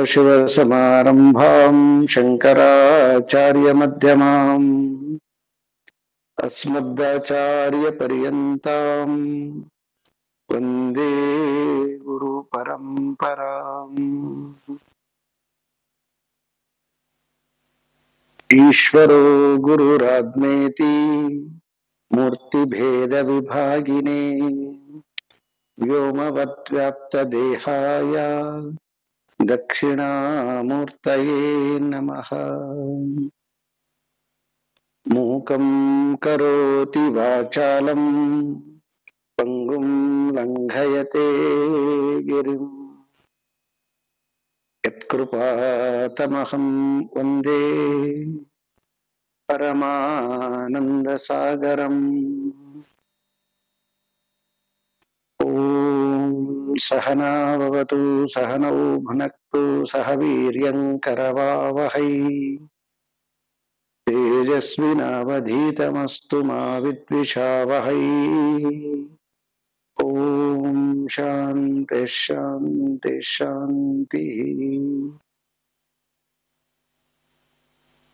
ಸದಾಶಿವಸಮಾರಂಭಾಂ ಶಂಕರಾಚಾರ್ಯಮಧ್ಯಮಾಂ ಅಸ್ಮದಾಚಾರ್ಯಪರ್ಯಂತಾಂ ವಂದೇ ಗುರುಪರಂಪರಾಂ. ಈಶ್ವರೋ ಗುರುರಾತ್ಮೇತಿ ಮೂರ್ತಿಭೇದವಿಭಾಗಿನೇ ವ್ಯೋಮವದ್ವ್ಯಾಪ್ತದೇಹಾಯ ದಕ್ಷಿಣಾಮೂರ್ತಯೇ ನಮಃ. ಮೂಕಂ ಕರೋತಿ ವಾಚಾಲಂ ಪಂಗುಂ ಲಂಘಯತೆ ಗಿರಿಂ ಯತ್ಕೃಪಾತಮಹಂ ವಂದೇ ಪರಮಾನಂದಸಾಗರಂ. ಸಹನಾ ಭವತು ಸಹನೌ ಭುನಕ್ತು ಸಹ ವೀರ್ಯಂ ಕರವಾವಹೈ ತೇಜಸ್ವಿನಾವಧೀತಮಸ್ತು ಮಾ ವಿದ್ವಿಷಾವಹೈ. ಓಂ ಶಾಂತಿ ಶಾಂತಿ ಶಾಂತಿ.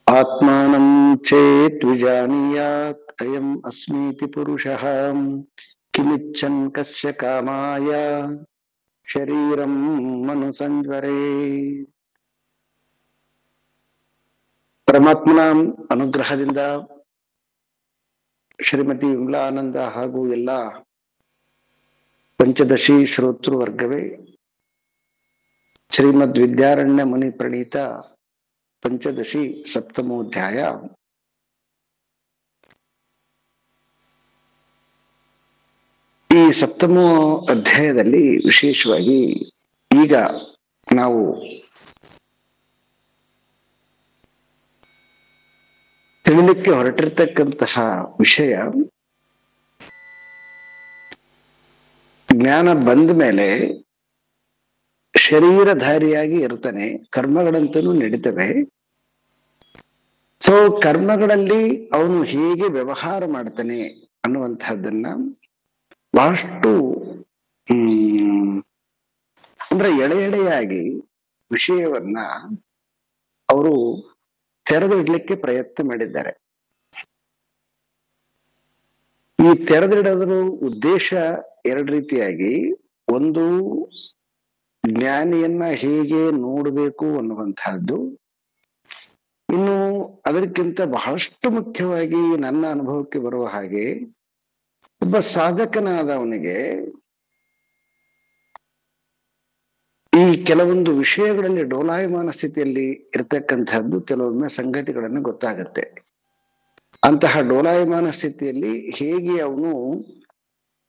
ಆತ್ಮಾನಂ ಚೇತ್ ವಿಜಾನೀಯಾತ್ ಅಯಂ ಅಸ್ಮೀತಿ ಪುರುಷಃ ಕಿಮಿಚ್ಛನ್ ಕಸ್ಯ ಕಾಮಾಯ ಶರೀರಂ ಮನುಸಂಜರೆ. ಪರಮಾತ್ಮನ ಅನುಗ್ರಹದಿಂದ ಶ್ರೀಮತಿ ವಿಮಲಾನಂದ ಹಾಗೂ ಎಲ್ಲ ಪಂಚದಶಿ ಶ್ರೋತೃ ವರ್ಗವೇ ಶ್ರೀಮದ್ ವಿದ್ಯಾರಣ್ಯ ಮುನಿ ಪ್ರಣೀತ ಪಂಚದಶಿ ಸಪ್ತಮೋಧ್ಯಾಯ ಈ ಸಪ್ತಮ ಅಧ್ಯಾಯದಲ್ಲಿ ವಿಶೇಷವಾಗಿ ಈಗ ನಾವು ತಿಳಿಲಿಕ್ಕೆ ಹೊರಟಿರ್ತಕ್ಕಂತಹ ವಿಷಯ, ಜ್ಞಾನ ಬಂದ ಮೇಲೆ ಶರೀರಧಾರಿಯಾಗಿ ಇರ್ತಾನೆ, ಕರ್ಮಗಳಂತೂ ನಡೀತವೆ. ಸೊ ಕರ್ಮಗಳಲ್ಲಿ ಅವನು ಹೇಗೆ ವ್ಯವಹಾರ ಮಾಡ್ತಾನೆ ಅನ್ನುವಂತಹದ್ದನ್ನ ಬಹಳಷ್ಟು ಅಂದ್ರೆ ಎಳೆಯಾಗಿ ವಿಷಯವನ್ನ ಅವರು ತೆರೆದಿಡ್ಲಿಕ್ಕೆ ಪ್ರಯತ್ನ ಮಾಡಿದ್ದಾರೆ. ಈ ತೆರೆದಿಡೋದ್ರ ಉದ್ದೇಶ ಎರಡು ರೀತಿಯಾಗಿ, ಒಂದು ಜ್ಞಾನಿಯನ್ನ ಹೇಗೆ ನೋಡಬೇಕು ಅನ್ನುವಂತಹದ್ದು, ಇನ್ನು ಅದಕ್ಕಿಂತ ಬಹಳಷ್ಟು ಮುಖ್ಯವಾಗಿ ನನ್ನ ಅನುಭವಕ್ಕೆ ಬರುವ ಹಾಗೆ ಒಬ್ಬ ಸಾಧಕನಾದವನಿಗೆ ಈ ಕೆಲವೊಂದು ವಿಷಯಗಳಲ್ಲಿ ಡೋಲಾಯಮಾನ ಸ್ಥಿತಿಯಲ್ಲಿ ಇರ್ತಕ್ಕಂಥದ್ದು ಕೆಲವೊಮ್ಮೆ ಸಂಗತಿಗಳನ್ನು ಗೊತ್ತಾಗತ್ತೆ. ಅಂತಹ ಡೋಲಾಯಮಾನ ಸ್ಥಿತಿಯಲ್ಲಿ ಹೇಗೆ ಅವನು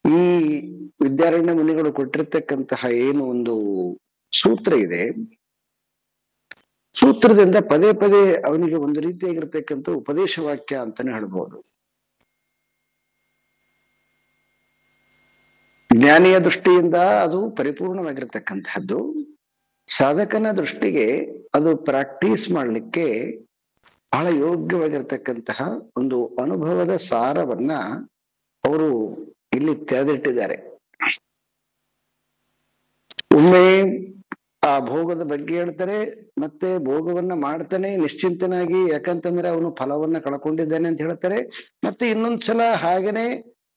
ಈ ವಿದ್ಯಾರಣ್ಯ ಮುನಿಗಳು ಕೊಟ್ಟಿರ್ತಕ್ಕಂತಹ ಏನು ಒಂದು ಸೂತ್ರ ಇದೆ, ಸೂತ್ರದಿಂದ ಪದೇ ಪದೇ ಅವನಿಗೆ ಒಂದು ರೀತಿಯಾಗಿರ್ತಕ್ಕಂಥ ಉಪದೇಶ ವಾಕ್ಯ ಅಂತಾನೆ ಹೇಳ್ಬೋದು. ಜ್ಞಾನಿಯ ದೃಷ್ಟಿಯಿಂದ ಅದು ಪರಿಪೂರ್ಣವಾಗಿರ್ತಕ್ಕಂಥದ್ದು, ಸಾಧಕನ ದೃಷ್ಟಿಗೆ ಅದು ಪ್ರಾಕ್ಟೀಸ್ ಮಾಡಲಿಕ್ಕೆ ಬಹಳ ಯೋಗ್ಯವಾಗಿರ್ತಕ್ಕಂತಹ ಒಂದು ಅನುಭವದ ಸಾರವನ್ನ ಅವರು ಇಲ್ಲಿ ತೆರೆದಿಟ್ಟಿದ್ದಾರೆ. ಒಮ್ಮೆ ಆ ಭೋಗದ ಬಗ್ಗೆ ಹೇಳ್ತಾರೆ, ಮತ್ತೆ ಭೋಗವನ್ನ ಮಾಡ್ತಾನೆ ನಿಶ್ಚಿಂತನಾಗಿ, ಯಾಕಂತಂದ್ರೆ ಅವನು ಫಲವನ್ನ ಕಳ್ಕೊಂಡಿದ್ದಾನೆ ಅಂತ ಹೇಳ್ತಾರೆ. ಮತ್ತೆ ಇನ್ನೊಂದ್ಸಲ ಹಾಗೇನೆ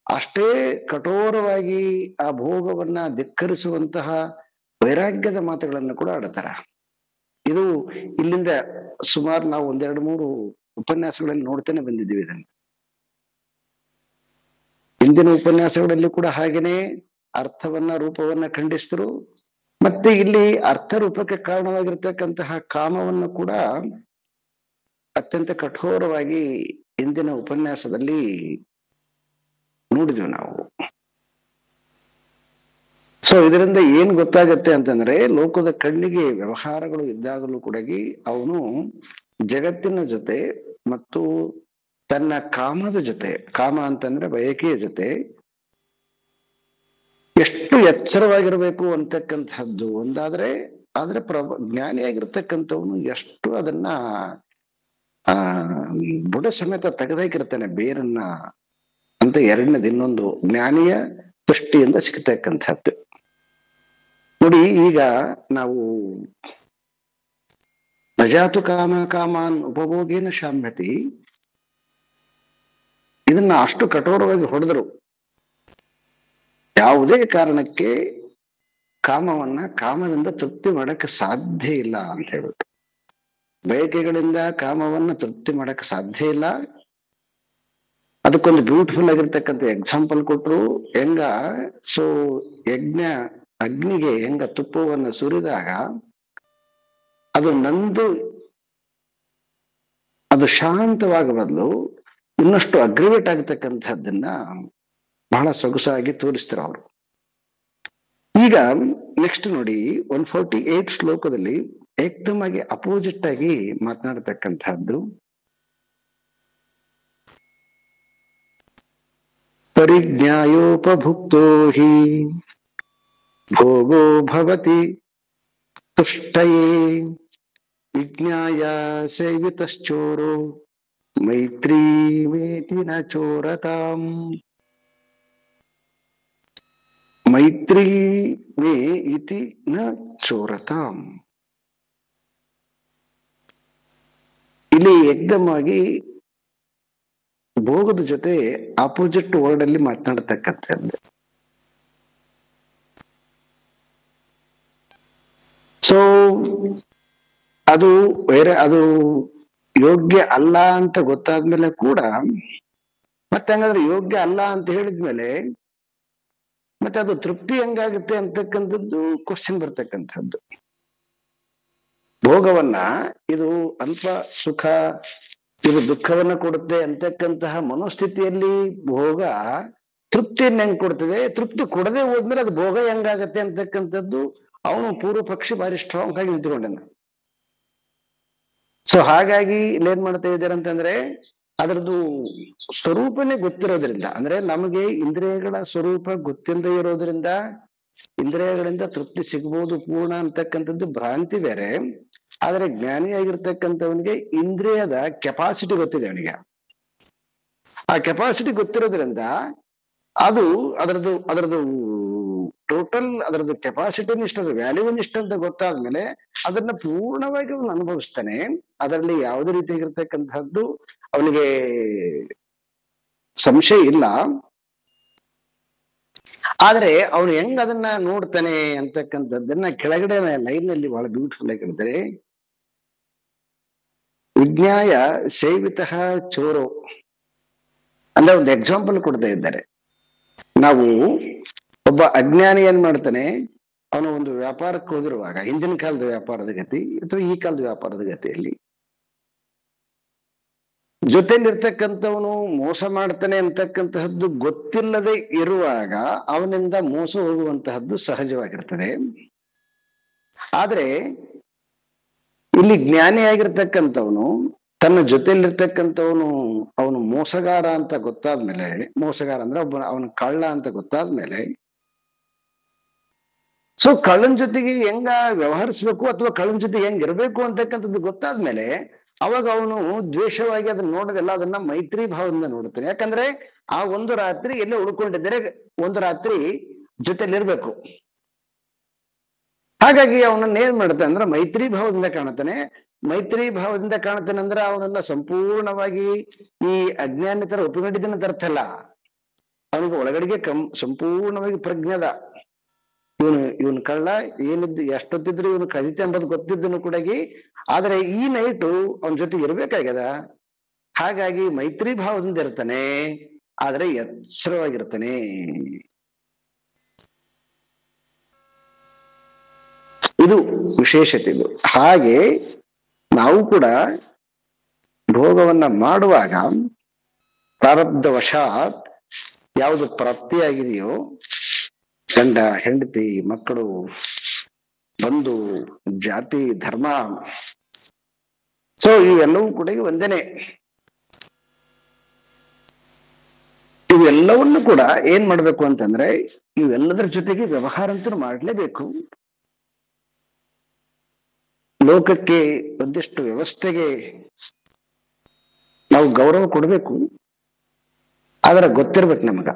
ಅಷ್ಟೇ ಕಠೋರವಾಗಿ ಆ ಭೋಗವನ್ನ ಧಿಕ್ಕರಿಸುವಂತಹ ವೈರಾಗ್ಯದ ಮಾತುಗಳನ್ನು ಕೂಡ ಆಡ್ತಾರ. ಇದು ಇಲ್ಲಿಂದ ಸುಮಾರು ನಾವು ಒಂದೆರಡು ಮೂರು ಉಪನ್ಯಾಸಗಳಲ್ಲಿ ನೋಡ್ತೇನೆ ಬಂದಿದ್ದೀವಿ ಇದನ್ನು. ಹಿಂದಿನ ಉಪನ್ಯಾಸಗಳಲ್ಲಿ ಕೂಡ ಹಾಗೇನೆ ಅರ್ಥವನ್ನ ರೂಪವನ್ನ ಖಂಡಿಸಿದ್ರು. ಮತ್ತೆ ಇಲ್ಲಿ ಅರ್ಥ ರೂಪಕ್ಕೆ ಕಾರಣವಾಗಿರ್ತಕ್ಕಂತಹ ಕಾಮವನ್ನು ಕೂಡ ಅತ್ಯಂತ ಕಠೋರವಾಗಿ ಹಿಂದಿನ ಉಪನ್ಯಾಸದಲ್ಲಿ ನೋಡಿದ್ವಿ ನಾವು. ಸೊ ಇದರಿಂದ ಏನ್ ಗೊತ್ತಾಗತ್ತೆ ಅಂತಂದ್ರೆ, ಲೋಕದ ಕಣ್ಣಿಗೆ ವ್ಯವಹಾರಗಳು ಇದ್ದಾಗಲೂ ಕೂಡ ಅವನು ಜಗತ್ತಿನ ಜೊತೆ ಮತ್ತು ತನ್ನ ಕಾಮದ ಜೊತೆ, ಕಾಮ ಅಂತಂದ್ರೆ ಬಯಕೆಯ ಜೊತೆ ಎಷ್ಟು ಎಚ್ಚರವಾಗಿರ್ಬೇಕು ಅಂತಕ್ಕಂಥದ್ದು ಒಂದಾದ್ರೆ, ಆದ್ರೆ ಜ್ಞಾನಿಯಾಗಿರ್ತಕ್ಕಂಥವನು ಎಷ್ಟು ಅದನ್ನ ಆ ಬುಡ ಸಮೇತ ತೆಗೆದಾಕಿರ್ತಾನೆ ಬೇರನ್ನ ಅಂತ. ಎರಡನೇದು ಇನ್ನೊಂದು ಜ್ಞಾನಿಯ ದೃಷ್ಟಿಯಿಂದ ಸಿಗ್ತಕ್ಕಂಥದ್ದು. ನೋಡಿ, ಈಗ ನಾವು ಪ್ರಜಾತು ಕಾಮ ಕಾಮಾನ್ ಉಪಭೋಗೇನ ಶಾಮ್ಯತಿ ಇದನ್ನ ಅಷ್ಟು ಕಠೋರವಾಗಿ ಹೊಡೆದ್ರು. ಯಾವುದೇ ಕಾರಣಕ್ಕೆ ಕಾಮದಿಂದ ತೃಪ್ತಿ ಮಾಡಕ್ಕೆ ಸಾಧ್ಯ ಇಲ್ಲ ಅಂತ ಹೇಳ್ಬಿಟ್ಟು, ಬಯಕೆಗಳಿಂದ ಕಾಮವನ್ನ ತೃಪ್ತಿ ಮಾಡಕ್ಕೆ ಸಾಧ್ಯ ಇಲ್ಲ. ಅದಕ್ಕೊಂದು ಬ್ಯೂಟಿಫುಲ್ ಆಗಿರ್ತಕ್ಕಂಥ ಎಕ್ಸಾಂಪಲ್ ಕೊಟ್ರು. ಹೆಂಗ ಸೊ ಅಗ್ನಿಗೆ ಹೆಂಗ ತುಪ್ಪವನ್ನು ಸುರಿದಾಗ ಅದು ಶಾಂತವಾಗ ಬದಲು ಇನ್ನಷ್ಟು ಅಗ್ರಿವೇಟ್ ಆಗತಕ್ಕಂಥದ್ದನ್ನ ಬಹಳ ಸೊಗಸಾಗಿ ತೋರಿಸ್ತಾರೆ ಅವರು. ಈಗ ನೆಕ್ಸ್ಟ್ ನೋಡಿ, 148 ಶ್ಲೋಕದಲ್ಲಿ ಏಕ್ದಮ್ ಆಗಿ ಅಪೋಸಿಟ್ ಆಗಿ ಮಾತನಾಡತಕ್ಕಂಥದ್ದು. ಪರಿಜ್ಞಾಯೋಪಭುಕ್ತೋ ಹಿ ಭೋಗೋ ಭವತಿ ತುಷ್ಟಯೇ ವಿಜ್ಞಾಯ ಸೇವಿತಶ್ಚೋರೋ ಮೈತ್ರೀ ಮೇತಿ ನ ಚೋರತಾಂ. ಮೈತ್ರೀ ಮೇ ಇತಿ ನ ಚೋರತಾಂ. ಇಲ್ಲಿ ಏಕ್ದಮ್ ಆಗಿ ಭೋಗದ ಜೊತೆ ಆಪೋಸಿಟ್ ವರ್ಡ್ ಅಲ್ಲಿ ಮಾತನಾಡತಕ್ಕಂಥದ್ದು. ಸೊ ಅದು ಯೋಗ್ಯ ಅಲ್ಲ ಅಂತ ಗೊತ್ತಾದ್ಮೇಲೆ ಕೂಡ ಮತ್ತೆ ಹಂಗಾದ್ರೆ ಯೋಗ್ಯ ಅಲ್ಲ ಅಂತ ಹೇಳಿದ್ಮೇಲೆ ಮತ್ತೆ ಅದು ತೃಪ್ತಿ ಹೆಂಗಾಗುತ್ತೆ ಅಂತಕ್ಕಂಥದ್ದು ಕ್ವಶನ್ ಬರ್ತಕ್ಕಂಥದ್ದು. ಭೋಗವನ್ನ ಇದು ಅಲ್ಪ ಸುಖ, ಇದು ದುಃಖವನ್ನ ಕೊಡುತ್ತೆ ಅಂತಕ್ಕಂತಹ ಮನೋಸ್ಥಿತಿಯಲ್ಲಿ ಭೋಗ ತೃಪ್ತಿಯನ್ನ ಹೆಂಗ್ ಕೊಡ್ತದೆ, ತೃಪ್ತಿ ಕೊಡದೆ ಹೋದ್ಮೇಲೆ ಅದು ಭೋಗ ಹೆಂಗಾಗತ್ತೆ ಅಂತಕ್ಕಂಥದ್ದು ಅವನು ಪೂರ್ವ ಪಕ್ಷಿ ಬಾರಿ ಸ್ಟ್ರಾಂಗ್ ಆಗಿ ನಿಂತ್ಕೊಂಡನ. ಸೊ ಹಾಗಾಗಿ ಇಲ್ಲೇನ್ ಮಾಡ್ತಾ ಇದ್ದಾರೆ ಅಂತಂದ್ರೆ, ಅದರದ್ದು ಸ್ವರೂಪನೇ ಗೊತ್ತಿರೋದ್ರಿಂದ, ಅಂದ್ರೆ ನಮಗೆ ಇಂದ್ರಿಯಗಳ ಸ್ವರೂಪ ಗೊತ್ತಿಲ್ಲದೆ ಇರೋದ್ರಿಂದ ಇಂದ್ರಿಯಗಳಿಂದ ತೃಪ್ತಿ ಸಿಗ್ಬೋದು ಪೂರ್ಣ ಅಂತಕ್ಕಂಥದ್ದು ಭ್ರಾಂತಿ ಬೇರೆ. ಆದ್ರೆ ಜ್ಞಾನಿಯಾಗಿರ್ತಕ್ಕಂಥವನಿಗೆ ಇಂದ್ರಿಯದ ಕೆಪಾಸಿಟಿ ಗೊತ್ತಿದೆ. ಅವನಿಗೆ ಆ ಕೆಪಾಸಿಟಿ ಗೊತ್ತಿರೋದ್ರಿಂದ ಅದು ಅದರದ್ದು ಟೋಟಲ್ ಅದರದ್ದು ಕೆಪಾಸಿಟಿನ ಇಷ್ಟ, ವ್ಯಾಲ್ಯೂನ್ ಇಷ್ಟ ಅಂತ ಗೊತ್ತಾದ್ಮೇಲೆ ಅದನ್ನ ಪೂರ್ಣವಾಗಿ ಅವನು ಅನುಭವಿಸ್ತಾನೆ. ಅದರಲ್ಲಿ ಯಾವುದೇ ರೀತಿಯಾಗಿರ್ತಕ್ಕಂಥದ್ದು ಅವನಿಗೆ ಸಂಶಯ ಇಲ್ಲ. ಆದ್ರೆ ಅವನು ಹೆಂಗ್ ಅದನ್ನ ನೋಡ್ತಾನೆ ಅಂತಕ್ಕಂಥದ್ದನ್ನ ಕೆಳಗಡೆ ಲೈನ್ ನಲ್ಲಿ ಬಹಳ ಬ್ಯೂಟಿಫುಲ್ ಆಗಿ ಹೇಳ್ತಾರೆ. ವಿಜ್ಞಾಯ ಸೇವಿತ ಚೋರೋ ಅಂದ್ರೆ ಒಂದು ಎಕ್ಸಾಂಪಲ್ ಕೊಡ್ತಾ ಇದ್ದಾರೆ. ನಾವು ಒಬ್ಬ ಅಜ್ಞಾನಿ ಏನ್ ಮಾಡ್ತಾನೆ, ಅವನು ಒಂದು ವ್ಯಾಪಾರಕ್ಕೆ ಹೋಗಿರುವಾಗ, ಹಿಂದಿನ ಕಾಲದ ವ್ಯಾಪಾರದ ಗತಿ ಅಥವಾ ಈ ಕಾಲದ ವ್ಯಾಪಾರದ ಗತಿಯಲ್ಲಿ ಜೊತೆಲಿರ್ತಕ್ಕಂಥವನು ಮೋಸ ಮಾಡ್ತಾನೆ ಅಂತಕ್ಕಂತಹದ್ದು ಗೊತ್ತಿಲ್ಲದೆ ಇರುವಾಗ ಅವನಿಂದ ಮೋಸ ಹೋಗುವಂತಹದ್ದು ಸಹಜವಾಗಿರ್ತದೆ. ಆದ್ರೆ ಇಲ್ಲಿ ಜ್ಞಾನಿಯಾಗಿರ್ತಕ್ಕಂಥವನು ತನ್ನ ಜೊತೆಯಲ್ಲಿರ್ತಕ್ಕಂಥವನು ಅವನು ಮೋಸಗಾರ ಅಂತ ಗೊತ್ತಾದ್ಮೇಲೆ, ಮೋಸಗಾರ ಅಂದ್ರೆ ಅವನು ಕಳ್ಳ ಅಂತ ಗೊತ್ತಾದ್ಮೇಲೆ, ಸೊ ಕಳ್ಳನ ಜೊತೆಗೆ ಹೆಂಗ ವ್ಯವಹರಿಸ್ಬೇಕು ಅಥವಾ ಕಳ್ಳನ ಜೊತೆಗೆ ಹೆಂಗ್ ಇರ್ಬೇಕು ಅಂತಕ್ಕಂಥದ್ದು ಗೊತ್ತಾದ್ಮೇಲೆ ಅವಾಗ ಅವನು ದ್ವೇಷವಾಗಿ ಅದನ್ನ ನೋಡೋದೆಲ್ಲ ಅದನ್ನ ಮೈತ್ರಿ ಭಾವದಿಂದ ನೋಡ್ತಾನೆ. ಯಾಕಂದ್ರೆ ಆ ಒಂದು ರಾತ್ರಿ ಎಲ್ಲೇ ಉಳ್ಕೊಂಡಿದ್ದರೆ ಒಂದು ರಾತ್ರಿ ಜೊತೆಲಿರ್ಬೇಕು. ಹಾಗಾಗಿ ಅವನನ್ನ ಏನ್ ಮಾಡ್ತಾನೆ ಅಂದ್ರೆ ಮೈತ್ರಿ ಭಾವದಿಂದ ಕಾಣುತ್ತಾನೆ. ಮೈತ್ರಿ ಭಾವದಿಂದ ಕಾಣ್ತಾನೆ ಅಂದ್ರೆ ಅವನನ್ನ ಸಂಪೂರ್ಣವಾಗಿ ಈ ಅಜ್ಞಾನಿತರ ಒಪ್ಪಿಕೊಂಡಿದ್ದನ್ನ ಅರ್ಥ ಅಲ್ಲ. ಅವನಿಗೆ ಒಳಗಡೆಗೆ ಸಂಪೂರ್ಣವಾಗಿ ಪ್ರಜ್ಞದ ಇವನು ಕಳ್ಳ, ಏನಿದ್ದು ಎಷ್ಟೊತ್ತಿದ್ರು ಇವನು ಕದಿತೆ ಅಂಬದು ಗೊತ್ತಿದ್ದನು ಕೂಡಗಿ, ಆದ್ರೆ ಈ ನೈಟು ಅವನ ಜೊತೆಗೆ ಇರ್ಬೇಕಾಗ್ಯದ. ಹಾಗಾಗಿ ಮೈತ್ರಿ ಭಾವದಿಂದ ಇರ್ತಾನೆ, ಆದ್ರೆ ಎಚ್ಚರವಾಗಿರ್ತಾನೆ. ಇದು ವಿಶೇಷತೆ. ಇದು ಹಾಗೆ ನಾವು ಕೂಡ ಭೋಗವನ್ನ ಮಾಡುವಾಗ ಪ್ರಾರಬ್ಧವಶಾತ್ ಯಾವುದು ಪ್ರಾಪ್ತಿಯಾಗಿದೆಯೋ, ಗಂಡ ಹೆಂಡತಿ ಮಕ್ಕಳು ಬಂಧು ಜಾತಿ ಧರ್ಮ, ಸೊ ಇವೆಲ್ಲವೂ ಕೂಡ ಒಂದೇನೆ. ಇವೆಲ್ಲವನ್ನು ಕೂಡ ಏನ್ ಮಾಡ್ಬೇಕು ಅಂತಂದ್ರೆ ಇವೆಲ್ಲದರ ಜೊತೆಗೆ ವ್ಯವಹಾರ ಅಂತೂ ಮಾಡಲೇಬೇಕು. ಲೋಕಕ್ಕೆ ಒಂದಿಷ್ಟು ವ್ಯವಸ್ಥೆಗೆ ನಾವು ಗೌರವ ಕೊಡ್ಬೇಕು. ಆದ್ರೆ ಗೊತ್ತಿರ್ಬೇಕು ನಮಗ,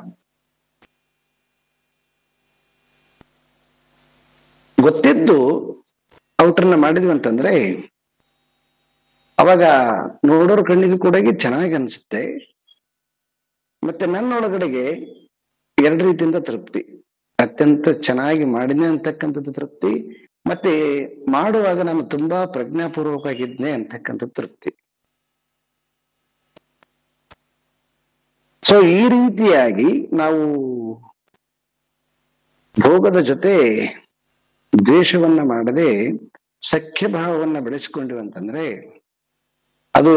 ಗೊತ್ತಿದ್ದು ಔಟ್ರನ್ನ ಮಾಡಿದ್ವಿ ಅಂತಂದ್ರೆ ಅವಾಗ ನೋಡೋರ್ ಕಣ್ಣಿಗೆ ಕೂಡ ಚೆನ್ನಾಗಿ ಅನ್ಸುತ್ತೆ. ಮತ್ತೆ ನನ್ನೊಳಗಡೆಗೆ ಎರಡು ರೀತಿಯಿಂದ ತೃಪ್ತಿ, ಅತ್ಯಂತ ಚೆನ್ನಾಗಿ ಮಾಡಿದ್ನೆ ಅಂತಕ್ಕಂಥದ್ದು ತೃಪ್ತಿ, ಮತ್ತೆ ಮಾಡುವಾಗ ನಾನು ತುಂಬಾ ಪ್ರಜ್ಞಾಪೂರ್ವಕವಾಗಿದ್ನೆ ಅಂತಕ್ಕಂಥ ತೃಪ್ತಿ. ಸೊ ಈ ರೀತಿಯಾಗಿ ನಾವು ಭೋಗದ ಜೊತೆ ದ್ವೇಷವನ್ನ ಮಾಡದೆ ಸಖ್ಯ ಭಾವವನ್ನ ಬೆಳೆಸಿಕೊಂಡಿವಂತಂದ್ರೆ ಅದು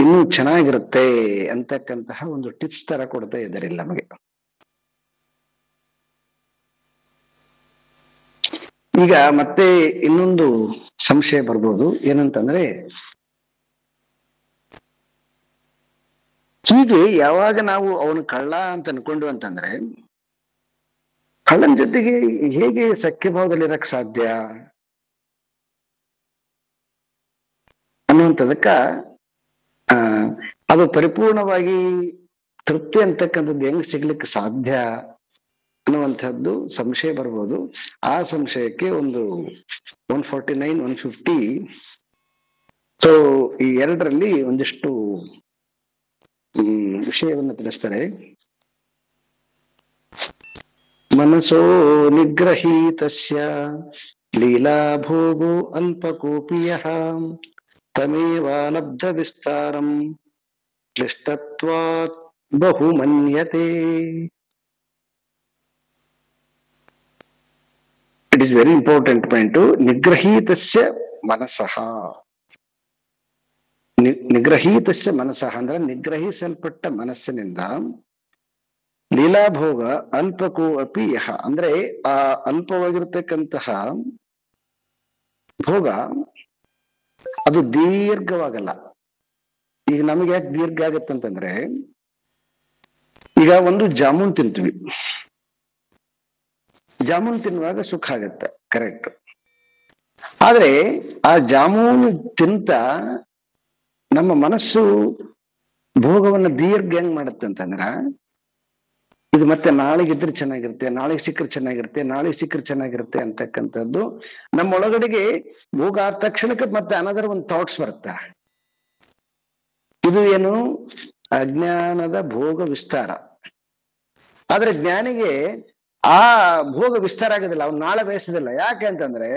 ಇನ್ನೂ ಚೆನ್ನಾಗಿರುತ್ತೆ ಅಂತಕ್ಕಂತಹ ಒಂದು ಟಿಪ್ಸ್ ತರ ಕೊಡ್ತಾ ಇದ್ದಾರೆ ನಮಗೆ. ಈಗ ಮತ್ತೆ ಇನ್ನೊಂದು ಸಂಶಯ ಬರ್ಬೋದು, ಏನಂತಂದ್ರೆ ಹೀಗೆ ಯಾವಾಗ ನಾವು ಅವನು ಕಳ್ಳ ಅಂತ ಅನ್ಕೊಂಡು ಅಂತಂದ್ರೆ ಕಳ್ಳನ ಜೊತೆಗೆ ಹೇಗೆ ಸಖ್ಯ ಭಾವದಲ್ಲಿ ಇರಕ್ ಸಾಧ್ಯ ಅನ್ನುವಂಥದಕ್ಕ ಅದು ಪರಿಪೂರ್ಣವಾಗಿ ತೃಪ್ತಿ ಅಂತಕ್ಕಂಥದ್ದು ಹೆಂಗ್ ಸಿಗ್ಲಿಕ್ಕೆ ಸಾಧ್ಯ ಅನ್ನುವಂಥದ್ದು ಸಂಶಯ ಬರ್ಬೋದು. ಆ ಸಂಶಯಕ್ಕೆ ಒಂದು 149, 150 ಸೊ ಈ ಎರಡರಲ್ಲಿ ಒಂದಿಷ್ಟು ವಿಷಯವನ್ನು ತಿಳಿಸ್ತಾರೆ. ಮನಸೋ ನಿಗ್ರಹೀತಸ್ಯ ಲೀಲಾ ಭೋಗೋ ಅಲ್ಪಕೋಪಿಯಃ ತಮೇವ ಲಬ್ಧ ವಿಸ್ತಾರಂ ಕ್ಲಿಷ್ಟತ್ವಾತ್ ಬಹುಮನ್ಯತೆ. It is very important point. ನಿಗ್ರಹೀತಸ್ಯ ಮನಸಃ, ನಿಗ್ರಹೀತಸ್ಯ ಮನಸಃ ಅಂದ್ರೆ ನಿಗ್ರಹಿಸಲ್ಪಟ್ಟ ಮನಸ್ಸಿನಿಂದ ಲೀಲಾಭೋಗ ಅಲ್ಪಕೋ ಅಪಿ ಯಹ ಅಂದ್ರೆ ಆ ಅಲ್ಪವಾಗಿರ್ತಕ್ಕಂತಹ ಭೋಗ ಅದು ದೀರ್ಘವಾಗಲ್ಲ. ಈಗ ನಮಗೆ ಯಾಕೆ ದೀರ್ಘ ಆಗತ್ತಂತಂದ್ರೆ ಈಗ ಒಂದು ಜಾಮೂನ್ ತಿಂತೀವಿ, ಜಾಮೂನ್ ತಿನ್ನುವಾಗ ಸುಖ ಆಗತ್ತೆ, ಕರೆಕ್ಟ್. ಆದ್ರೆ ಆ ಜಾಮೂನು ತಿಂತ ನಮ್ಮ ಮನಸ್ಸು ಭೋಗವನ್ನ ದೀರ್ಘ ಹೆಂಗ್ ಮಾಡತ್ತೆ ಅಂತಂದ್ರ ಇದು ಮತ್ತೆ ನಾಳೆಗಿದ್ರೆ ಚೆನ್ನಾಗಿರುತ್ತೆ, ನಾಳೆಗೆ ಸಿಕ್ಕರೆ ಚೆನ್ನಾಗಿರುತ್ತೆ, ನಾಳೆಗೆ ಸಿಕ್ಕರೆ ಚೆನ್ನಾಗಿರುತ್ತೆ ಅಂತಕ್ಕಂಥದ್ದು ನಮ್ಮ ಒಳಗಡೆಗೆ ಭೋಗ ಆದ ತಕ್ಷಣಕ್ಕೆ ಮತ್ತೆ ಅನದರ್ ಒಂದು ಥಾಟ್ಸ್ ಬರುತ್ತೆ. ಇದು ಏನು ಅಜ್ಞಾನದ ಭೋಗ ವಿಸ್ತಾರ. ಆದ್ರೆ ಜ್ಞಾನಿಗೆ ಆ ಭೋಗ ವಿಸ್ತಾರ ಆಗೋದಿಲ್ಲ, ಅವ್ನು ನಾಳೆ ಬಯಸೋದಿಲ್ಲ. ಯಾಕೆ ಅಂತಂದ್ರೆ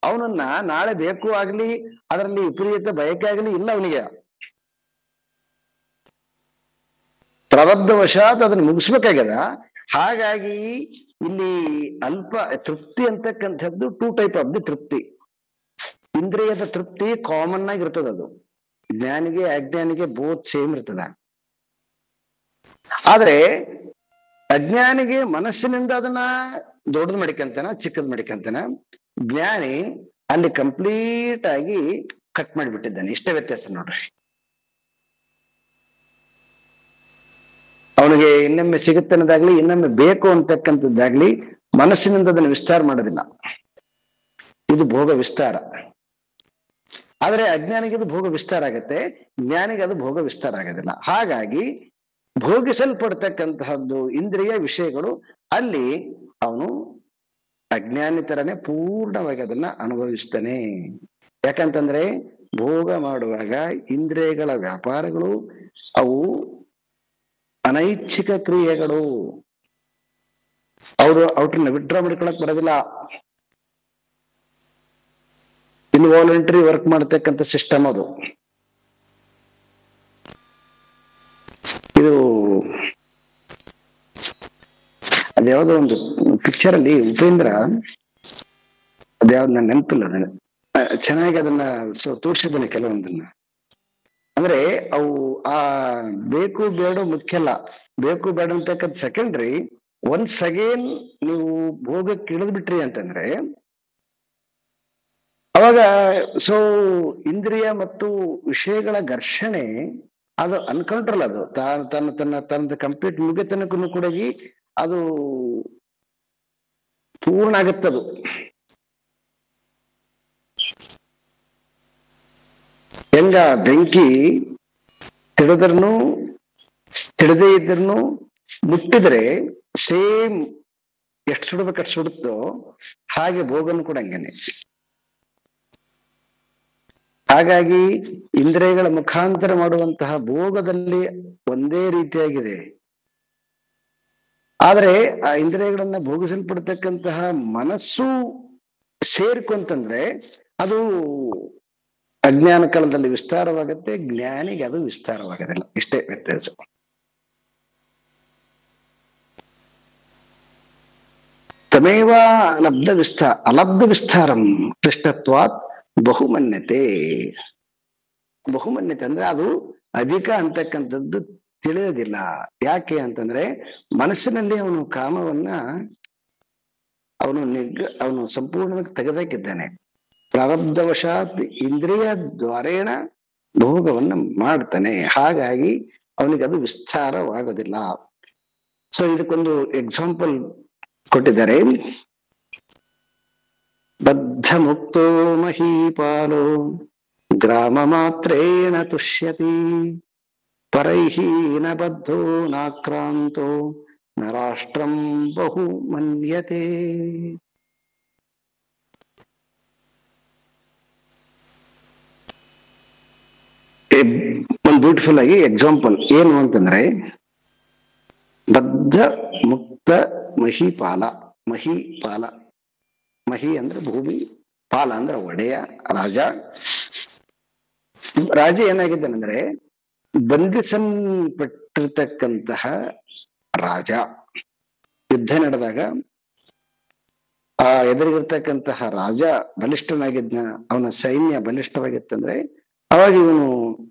ಅವನನ್ನ ನಾಳೆ ಬೇಕು ಆಗ್ಲಿ, ಅದರಲ್ಲಿ ವಿಪರೀತ ಬಯಕೆ ಆಗ್ಲಿ ಇಲ್ಲ ಅವನಿಗೆ. ಪ್ರಬದ್ಧವಶಾತ್ ಅದನ್ನು ಮುಗಿಸ್ಬೇಕಾಗ್ಯದ. ಹಾಗಾಗಿ ಇಲ್ಲಿ ಅಲ್ಪ ತೃಪ್ತಿ ಅಂತಕ್ಕಂಥದ್ದು 2 ಟೈಪ್ ಆಫ್ ದಿ ತೃಪ್ತಿ. ಇಂದ್ರಿಯದ ತೃಪ್ತಿ ಕಾಮನ್ ಆಗಿ ಇರ್ತದ, ಅದು ಜ್ಞಾನಿಗೆ ಅಜ್ಞಾನಿಗೆ ಬೋತ್ ಸೇಮ್ ಇರ್ತದ. ಆದ್ರೆ ಅಜ್ಞಾನಿಗೆ ಮನಸ್ಸಿನಿಂದ ಅದನ್ನ ದೊಡ್ಡದ್ ಮಡಿಕಂತಾನ, ಚಿಕ್ಕದ್ ಮಡಿಕಂತಾನ. ಜ್ಞಾನಿ ಅಲ್ಲಿ ಕಂಪ್ಲೀಟ್ ಆಗಿ ಕಟ್ ಮಾಡಿಬಿಟ್ಟಿದ್ದಾನೆ. ಇಷ್ಟೇ ವ್ಯತ್ಯಾಸ ನೋಡ್ರಿ. ಅವನಿಗೆ ಇನ್ನೊಮ್ಮೆ ಸಿಗುತ್ತನ್ನೋದಾಗ್ಲಿ, ಇನ್ನೊಮ್ಮೆ ಬೇಕು ಅಂತಕ್ಕಂಥದ್ದಾಗ್ಲಿ ಮನಸ್ಸಿನಿಂದ ಅದನ್ನು ವಿಸ್ತಾರ ಮಾಡೋದಿಲ್ಲ. ಇದು ಭೋಗ ವಿಸ್ತಾರ. ಆದ್ರೆ ಅಜ್ಞಾನಿಗೆ ಅದು ಭೋಗ ವಿಸ್ತಾರ ಆಗತ್ತೆ, ಜ್ಞಾನಿಗೆ ಅದು ಭೋಗ ವಿಸ್ತಾರ ಆಗೋದಿಲ್ಲ. ಹಾಗಾಗಿ ಭೋಗಿಸಲ್ಪಡ್ತಕ್ಕಂತಹದ್ದು ಇಂದ್ರಿಯ ವಿಷಯಗಳು, ಅಲ್ಲಿ ಅವನು ಅಜ್ಞಾನಿ ತರನೇ ಪೂರ್ಣವಾಗಿ ಅದನ್ನ ಅನುಭವಿಸ್ತಾನೆ. ಯಾಕಂತಂದ್ರೆ ಭೋಗ ಮಾಡುವಾಗ ಇಂದ್ರಿಯಗಳ ವ್ಯಾಪಾರಗಳು ಅವು ಅನೈಚ್ಛಿಕ ಕ್ರಿಯೆಗಳು. ಅವ್ರನ್ನ ವಿಡ್ರಾ ಮಾಡ್ಕೊಳಕ್ ಬರೋದಿಲ್ಲ. ಇನ್ವಾಲಂಟರಿ ವರ್ಕ್ ಮಾಡತಕ್ಕಂಥ ಸಿಸ್ಟಮ್ ಅದು. ಇದು ಅದ್ಯಾವುದೋ ಒಂದು ಪಿಕ್ಚರ್ ಅಲ್ಲಿ ಉಪೇಂದ್ರ, ಅದ್ಯಾವ್ದು ನನ್ನ ನೆನಪಿಲ್ಲ, ಅದನ್ನ ಚೆನ್ನಾಗಿ ಅದನ್ನ ತೋರಿಸಿದ್ದಾನೆ ಕೆಲವೊಂದನ್ನ. ಅಂದ್ರೆ ಅವು ಆ ಬೇಕು ಬೇಡ ಮುಖ್ಯ ಅಲ್ಲ, ಬೇಕು ಬೇಡ ಅಂತಕ್ಕಂಥ ಸೆಕೆಂಡ್ರಿ. ಒನ್ಸ್ ಅಗೇನ್ ನೀವು ಭೋಗಕ್ಕೆ ಇಳಿದ್ ಬಿಟ್ರಿ ಅಂತಂದ್ರೆ ಅವಾಗ ಇಂದ್ರಿಯ ಮತ್ತು ವಿಷಯಗಳ ಘರ್ಷಣೆ ಅದು ಅನ್ಕಂಟ್ರೋಲ್, ಅದು ತನ್ನ ಕಂಪ್ಲೀಟ್ ಮುಗಿತನಕ್ಕೂ ಕೂಡ ಅದು ಪೂರ್ಣ ಆಗುತ್ತದು. ಹೆಂಗ ಬೆಂಕಿ ತಿಳಿದ್ರೂ ತಿಳಿದೇ ಇದ್ರೂ ಮುಟ್ಟಿದ್ರೆ ಸೇಮ್ ಎಷ್ಟು ಸುಡ್ಬೇಕಷ್ಟು ಸುಡುತ್ತೋ ಹಾಗೆ ಭೋಗನು ಕೂಡ ಹಂಗೇನೆ. ಹಾಗಾಗಿ ಇಂದ್ರಿಯಗಳ ಮುಖಾಂತರ ಮಾಡುವಂತಹ ಭೋಗದಲ್ಲಿ ಒಂದೇ ರೀತಿಯಾಗಿದೆ. ಆದರೆ ಆ ಇಂದ್ರಿಯಗಳನ್ನ ಭೋಗಿಸಲ್ಪಡ್ತಕ್ಕಂತಹ ಮನಸ್ಸು ಸೇರ್ಕೊಂತಂದ್ರೆ ಅದು ಅಜ್ಞಾನ ಕಾಲದಲ್ಲಿ ವಿಸ್ತಾರವಾಗುತ್ತೆ, ಜ್ಞಾನಿಗೆ ಅದು ವಿಸ್ತಾರವಾಗೋದಿಲ್ಲ. ಇಷ್ಟೇ ವ್ಯತ್ಯಾಸ. ತಮೇವ ಅಲಬ್ಧ ವಿಸ್ತಾರಂ ಕೃಷ್ಣತ್ವಾತ್ ಬಹುಮನ್ಯತೆ. ಬಹುಮನ್ಯತೆ ಅಂದ್ರೆ ಅದು ಅಧಿಕ ಅಂತಕ್ಕಂಥದ್ದು ತಿಳಿಯೋದಿಲ್ಲ. ಯಾಕೆ ಅಂತಂದ್ರೆ ಮನಸ್ಸಿನಲ್ಲಿ ಅವನು ಕಾಮವನ್ನ ಅವನು ಸಂಪೂರ್ಣವಾಗಿ ತೆಗೆದಾಕಿದ್ದಾನೆ. ಪ್ರಾರಬ್ಧವಶಾತ್ ಇಂದ್ರಿಯ ದ್ವಾರೇಣ ಭೋಗವನ್ನ ಮಾಡ್ತಾನೆ. ಹಾಗಾಗಿ ಅವನಿಗೆ ಅದು ವಿಸ್ತಾರವಾಗೋದಿಲ್ಲ. ಸೊ ಇದಕ್ಕೊಂದು ಎಕ್ಸಾಂಪಲ್ ಕೊಟ್ಟಿದ್ದಾರೆ. ಬದ್ಧ ಮುಕ್ತೋ ಮಹೀಪಾಲೋ ಗ್ರಾಮ ಮಾತ್ರೇಣ ತುಷ್ಯತಿ ಪರೈಃ ನ ಬದ್ಧೋ ನಾಕ್ರಾಂತೋ ನ ರಾಷ್ಟ್ರಂ ಬಹು ಮನ್ಯತೆ. ಒಂದು ಬ್ಯೂಟಿಫುಲ್ ಆಗಿ ಎಕ್ಸಾಂಪಲ್ ಏನು ಅಂತಂದ್ರೆ, ಬದ್ಧ ಮುಕ್ತ ಮಹಿಪಾಲ. ಮಹಿಪಾಲ, ಮಹಿ ಅಂದ್ರೆ ಭೂಮಿ, ಪಾಲ ಅಂದ್ರೆ ಒಡೆಯ, ರಾಜ. ರಾಜ ಏನಾಗಿದ್ದಾನಂದ್ರೆ ಬಂಧಿಸಲ್ಪಟ್ಟಿರ್ತಕ್ಕಂತಹ ರಾಜ. ಯುದ್ಧ ನಡೆದಾಗ ಆ ಎದುರಿಗಿರ್ತಕ್ಕಂತಹ ರಾಜ ಬಲಿಷ್ಠನಾಗಿದ್ನ, ಅವನ ಸೈನ್ಯ ಬಲಿಷ್ಠವಾಗಿತ್ತಂದ್ರೆ ಅವಾಗ ಇವನು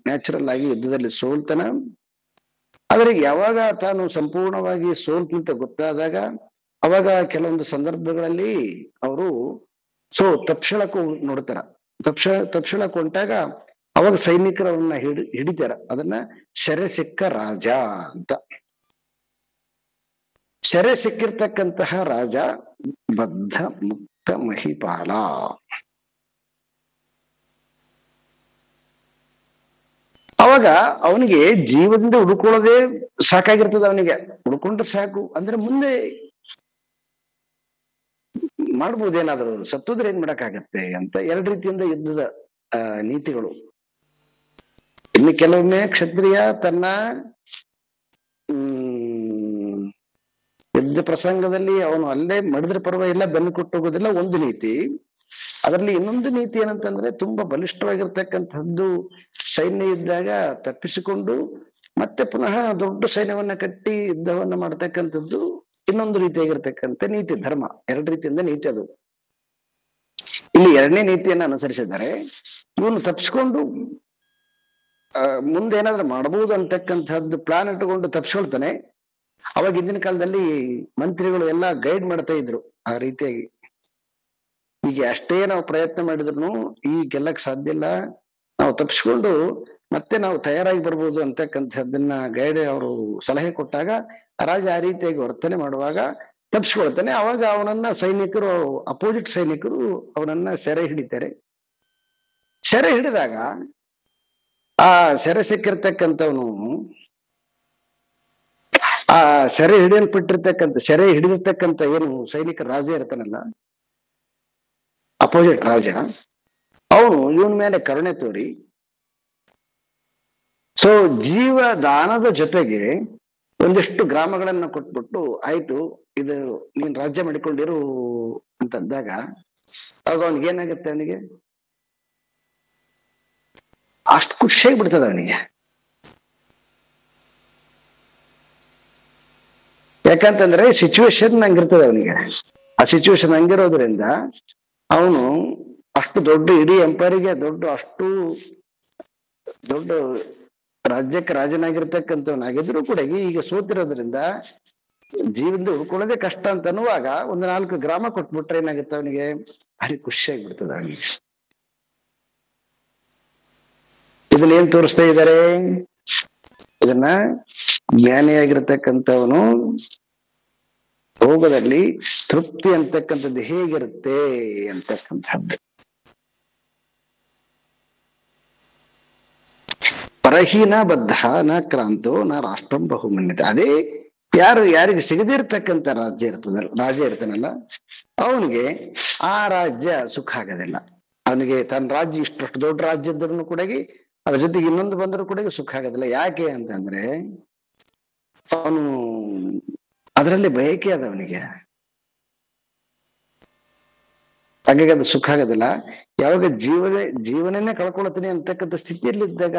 ನ್ಯಾಚುರಲ್ ಆಗಿ ಯುದ್ಧದಲ್ಲಿ ಸೋಲ್ತಾನ. ಆದ್ರೆ ಯಾವಾಗ ತಾನು ಸಂಪೂರ್ಣವಾಗಿ ಸೋಲ್ಕಿಂತ ಗೊತ್ತಾದಾಗ ಅವಾಗ ಕೆಲವೊಂದು ಸಂದರ್ಭಗಳಲ್ಲಿ ಅವರು ತಪ್ಸಳಕ್ಕೂ ನೋಡ್ತಾರ. ತಪ್ಸಳಕ್ ಹೊಂಟಾಗ ಅವಾಗ ಸೈನಿಕರು ಅವನ್ನ ಹಿಡಿತಾರ. ಅದನ್ನ ಸೆರೆ ಸಿಕ್ಕ ರಾಜ ಅಂತ. ಸೆರೆ ಸಿಕ್ಕಿರ್ತಕ್ಕಂತಹ ರಾಜ ಬದ್ಧ ಮುಕ್ತ ಮಹಿಪಾಲ. ಅವಾಗ ಅವನಿಗೆ ಜೀವದಿಂದ ಹುಡುಕೊಳ್ಳೋದೇ ಸಾಕಾಗಿರ್ತದ. ಅವನಿಗೆ ಹುಡ್ಕೊಂಡ್ರೆ ಸಾಕು ಅಂದ್ರೆ ಮುಂದೆ ಮಾಡ್ಬೋದೇನಾದ್ರು, ಸತ್ತೋದ್ರೆ ಏನ್ ಮಾಡಕ್ಕಾಗತ್ತೆ ಅಂತ ಎರಡು ರೀತಿಯಿಂದ ಯುದ್ಧದ ನೀತಿಗಳು. ಇನ್ನು ಕೆಲವೊಮ್ಮೆ ಕ್ಷತ್ರಿಯ ತನ್ನ ಯುದ್ಧ ಪ್ರಸಂಗದಲ್ಲಿ ಅವನು ಅಲ್ಲೇ ಮಡಿದ್ರೆ ಪರವಾಗಿಲ್ಲ, ಬೆನ್ನು ಕೊಟ್ಟೋಗೋದಿಲ್ಲ, ಒಂದು ನೀತಿ. ಅದರಲ್ಲಿ ಇನ್ನೊಂದು ನೀತಿ ಏನಂತಂದ್ರೆ ತುಂಬಾ ಬಲಿಷ್ಠವಾಗಿರ್ತಕ್ಕಂಥದ್ದು ಸೈನ್ಯ ಇದ್ದಾಗ ತಪ್ಪಿಸಿಕೊಂಡು ಮತ್ತೆ ಪುನಃ ದೊಡ್ಡ ಸೈನ್ಯವನ್ನ ಕಟ್ಟಿ ಯುದ್ಧವನ್ನ ಮಾಡ್ತಕ್ಕಂಥದ್ದು ಇನ್ನೊಂದು ರೀತಿಯಾಗಿರ್ತಕ್ಕಂಥ ನೀತಿ, ಧರ್ಮ. ಎರಡು ರೀತಿಯಿಂದ ನೀತಿ ಅದು. ಇಲ್ಲಿ ಎರಡನೇ ನೀತಿಯನ್ನು ಅನುಸರಿಸಿದ್ದಾರೆ. ಇವನು ತಪ್ಪಿಸ್ಕೊಂಡು ಮುಂದೆ ಏನಾದ್ರೂ ಮಾಡಬಹುದು ಅಂತಕ್ಕಂಥದ್ದು ಪ್ಲಾನ್ ಇಟ್ಟುಕೊಂಡು ತಪ್ಪಿಸ್ಕೊಳ್ತಾನೆ. ಅವಾಗ ಹಿಂದಿನ ಕಾಲದಲ್ಲಿ ಮಂತ್ರಿಗಳು ಎಲ್ಲ ಗೈಡ್ ಮಾಡ್ತಾ ಇದ್ರು ಆ ರೀತಿಯಾಗಿ. ಈಗ ಅಷ್ಟೇ ನಾವು ಪ್ರಯತ್ನ ಮಾಡಿದ್ರು ಈ ಗೆಲ್ಲಕ್ ಸಾಧ್ಯ ಇಲ್ಲ, ನಾವು ತಪ್ಪಿಸ್ಕೊಂಡು ಮತ್ತೆ ನಾವು ತಯಾರಾಗಿ ಬರ್ಬೋದು ಅಂತಕ್ಕಂಥದ್ದನ್ನ ಗೈಡ್ ಅವರು ಸಲಹೆ ಕೊಟ್ಟಾಗ ರಾಜ ಆ ರೀತಿಯಾಗಿ ವರ್ತನೆ ಮಾಡುವಾಗ ತಪ್ಪಿಸ್ಕೊಳ್ತಾನೆ. ಅವಾಗ ಅವನನ್ನ ಸೈನಿಕರು, ಅಪೋಸಿಟ್ ಸೈನಿಕರು ಅವನನ್ನ ಸೆರೆ ಹಿಡಿತಾರೆ. ಸೆರೆ ಹಿಡಿದಾಗ ಆ ಸೆರೆ ಸಿಕ್ಕಿರ್ತಕ್ಕಂಥವನು, ಆ ಸೆರೆ ಸೆರೆ ಹಿಡಿದಿರ್ತಕ್ಕಂಥ ಏನು ಸೈನಿಕ ರಾಜ ಇರ್ತಾನಲ್ಲ, ಅಪೋಸಿಟ್ ರಾಜ, ಅವನು ಇವನ ಮೇಲೆ ಕರುಣೆ ತೋರಿ ಜೀವದಾನದ ಜೊತೆಗೆ ಒಂದಿಷ್ಟು ಗ್ರಾಮಗಳನ್ನ ಕೊಟ್ಬಿಟ್ಟು, ಆಯ್ತು ಇದು ನೀನ್ ರಾಜ್ಯ ಮಾಡಿಕೊಂಡಿರು ಅಂತಂದಾಗ ಅವಾಗ ಅವನಿಗೇನಾಗುತ್ತೆ, ಅವನಿಗೆ ಅಷ್ಟು ಖುಷಿಯಾಗಿ ಬಿಡ್ತದ ಅವನಿಗೆ. ಯಾಕಂತಂದ್ರೆ ಸಿಚುವೇಶನ್ ಹಂಗಿರ್ತದೆ ಅವನಿಗೆ. ಆ ಸಿಚುವೇಶನ್ ಹಂಗಿರೋದ್ರಿಂದ ಅವನು ಅಷ್ಟು ದೊಡ್ಡ ಇಡೀ ಎಂಪೈರಿಗೆ ಅಷ್ಟು ದೊಡ್ಡ ರಾಜ್ಯಕ್ಕೆ ರಾಜನಾಗಿರ್ತಕ್ಕಂಥವನಾಗಿದ್ರು ಕೂಡ ಈಗ ಸೋತಿರೋದ್ರಿಂದ ಜೀವನದ ಉಳ್ಕೊಳ್ಳೋದೇ ಕಷ್ಟ ಅಂತ ಅನ್ನುವಾಗ ಒಂದು 4 ಗ್ರಾಮ ಕೊಟ್ಬಿಟ್ರೆ ಏನಾಗುತ್ತೆ ಅವನಿಗೆ, ಭಾರಿ ಖುಷಿಯಾಗಿ ಬಿಡ್ತದ ಅವನಿಗೆ. ಇದನ್ನ ಏನ್ ತೋರಿಸ್ತಾ ಇದ್ದಾರೆ, ಇದನ್ನ ಜ್ಞಾನಿಯಾಗಿರ್ತಕ್ಕಂಥವನು ಭೋಗದಲ್ಲಿ ತೃಪ್ತಿ ಅಂತಕ್ಕಂಥದ್ದು ಹೇಗಿರುತ್ತೆ ಅಂತಕ್ಕಂಥದ್ದು. ಪರಹೀನ ಬದ್ಧ ನ ಕ್ರಾಂತೋ ನ ರಾಷ್ಟ್ರಂ ಬಹುಮನ್ಯತೆ. ಅದೇ ಯಾರಿಗೆ ಸಿಗದಿರ್ತಕ್ಕಂಥ ರಾಜ್ಯ ಇರ್ತಾನಲ್ಲ ಅವನಿಗೆ ಆ ರಾಜ್ಯ ಸುಖ ಆಗೋದಿಲ್ಲ. ಅವನಿಗೆ ತನ್ನ ರಾಜ್ಯ ಇಷ್ಟು ದೊಡ್ಡ ರಾಜ್ಯ ಇದ್ರೂ ಕೂಡ ಅದ್ರ ಜೊತೆಗೆ ಇನ್ನೊಂದು ಬಂದರೂ ಕೂಡ ಸುಖ ಆಗೋದಿಲ್ಲ. ಯಾಕೆ ಅಂತಂದ್ರೆ ಅವನು ಅದರಲ್ಲಿ ಬಯಕೆ ಅದ ಅವನಿಗೆ, ಹಾಗಾಗಿ ಅದು ಸುಖ ಆಗೋದಿಲ್ಲ. ಯಾವಾಗ ಜೀವನನೇ ಕಳ್ಕೊಳ್ತೀನಿ ಅಂತಕ್ಕಂಥ ಸ್ಥಿತಿಯಲ್ಲಿದ್ದಾಗ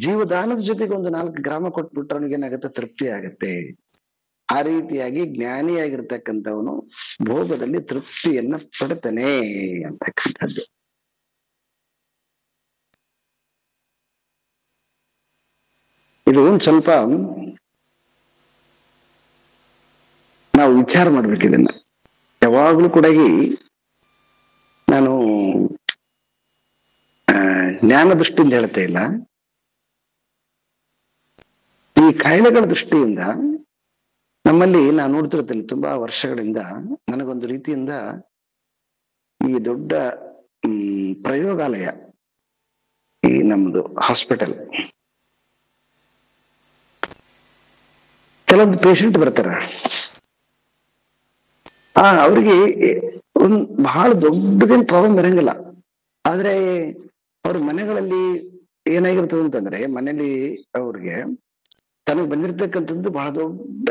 ಜೀವದಾನದ ಜೊತೆಗೆ ಒಂದು 4 ಗ್ರಾಮ ಕೊಟ್ಬಿಟ್ರೆ ಅವನಿಗೇನಾಗುತ್ತೆ, ತೃಪ್ತಿ ಆಗುತ್ತೆ. ಆ ರೀತಿಯಾಗಿ ಜ್ಞಾನಿಯಾಗಿರ್ತಕ್ಕಂಥವನು ಭೋಗದಲ್ಲಿ ತೃಪ್ತಿಯನ್ನ ಪಡ್ತಾನೆ ಅಂತಕ್ಕಂಥದ್ದು. ಇದು ಒಂದ್ ಸ್ವಲ್ಪ ನಾವು ವಿಚಾರ ಮಾಡ್ಬೇಕು ಇದನ್ನ. ಯಾವಾಗ್ಲೂ ಕೂಡ ನಾನು ಜ್ಞಾನ ದೃಷ್ಟಿಯಿಂದ ಹೇಳ್ತಾ ಇಲ್ಲ, ಈ ಕಾಯಿಲೆಗಳ ದೃಷ್ಟಿಯಿಂದ ನಮ್ಮಲ್ಲಿ ನಾನು ನೋಡ್ತಿರ್ತೇನೆ ತುಂಬಾ ವರ್ಷಗಳಿಂದ. ನನಗೊಂದು ರೀತಿಯಿಂದ ಈ ದೊಡ್ಡ ಪ್ರಯೋಗಾಲಯ, ಈ ನಮ್ದು ಹಾಸ್ಪಿಟಲ್, ಕೆಲವೊಂದು ಪೇಷಂಟ್ ಬರ್ತಾರ, ಅವ್ರಿಗೆ ಒಂದ್ ಬಹಳ ದೊಡ್ಡದೇನು ಪ್ರಾಬ್ಲಮ್ ಇರಂಗಿಲ್ಲ. ಆದ್ರೆ ಅವ್ರ ಮನೆಗಳಲ್ಲಿ ಏನಾಗಿರ್ತದೆ ಅಂತಂದ್ರೆ, ಮನೇಲಿ ಅವ್ರಿಗೆ ತನಗೆ ಬಂದಿರತಕ್ಕಂಥದ್ದು ಬಹಳ ದೊಡ್ಡ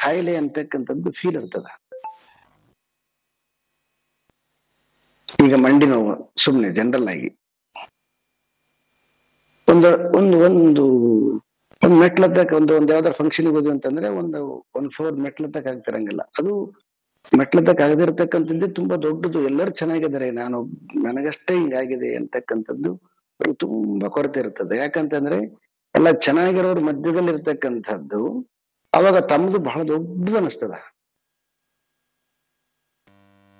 ಕಾಯಿಲೆ ಅಂತಕ್ಕಂಥದ್ದು ಫೀಲ್ ಇರ್ತದ. ಈಗ ಮಂಡಿ ನೋವು ಸುಮ್ಮನೆ ಜನರಲ್ ಆಗಿ ಒಂದು ಒಂದು ಒಂದು ಒಂದು ಮೆಟ್ಲತ್ತಕ್ಕೆ ಒಂದ್ ಯಾವ್ದಾರು ಫಂಕ್ಷನ್ಗೆ ಹೋದ್ವಿ ಅಂತಂದ್ರೆ ಒಂದು 4 ಮೆಟ್ಲತ್ತಕ್ಕೆ ಆಗ್ತಿರಂಗಿಲ್ಲ. ಅದು ಮೆಟ್ಲತ್ತಕ್ಕೆ ಆಗದಿರ್ತಕ್ಕಂಥದ್ದೇ ತುಂಬಾ ದೊಡ್ಡದು. ಎಲ್ಲರೂ ಚೆನ್ನಾಗಿದ್ದಾರೆ, ನನಗಷ್ಟೇ ಹಿಂಗಾಗಿದೆ ಅಂತಕ್ಕಂಥದ್ದು ತುಂಬಾ ಕೊರತೆ ಇರ್ತದೆ. ಯಾಕಂತಂದ್ರೆ ಎಲ್ಲ ಚೆನ್ನಾಗಿರೋರು ಮಧ್ಯದಲ್ಲಿ ಇರ್ತಕ್ಕಂಥದ್ದು ಅವಾಗ ತಮ್ಮದು ಬಹಳ ದೊಡ್ಡದು ಅನಿಸ್ತದ.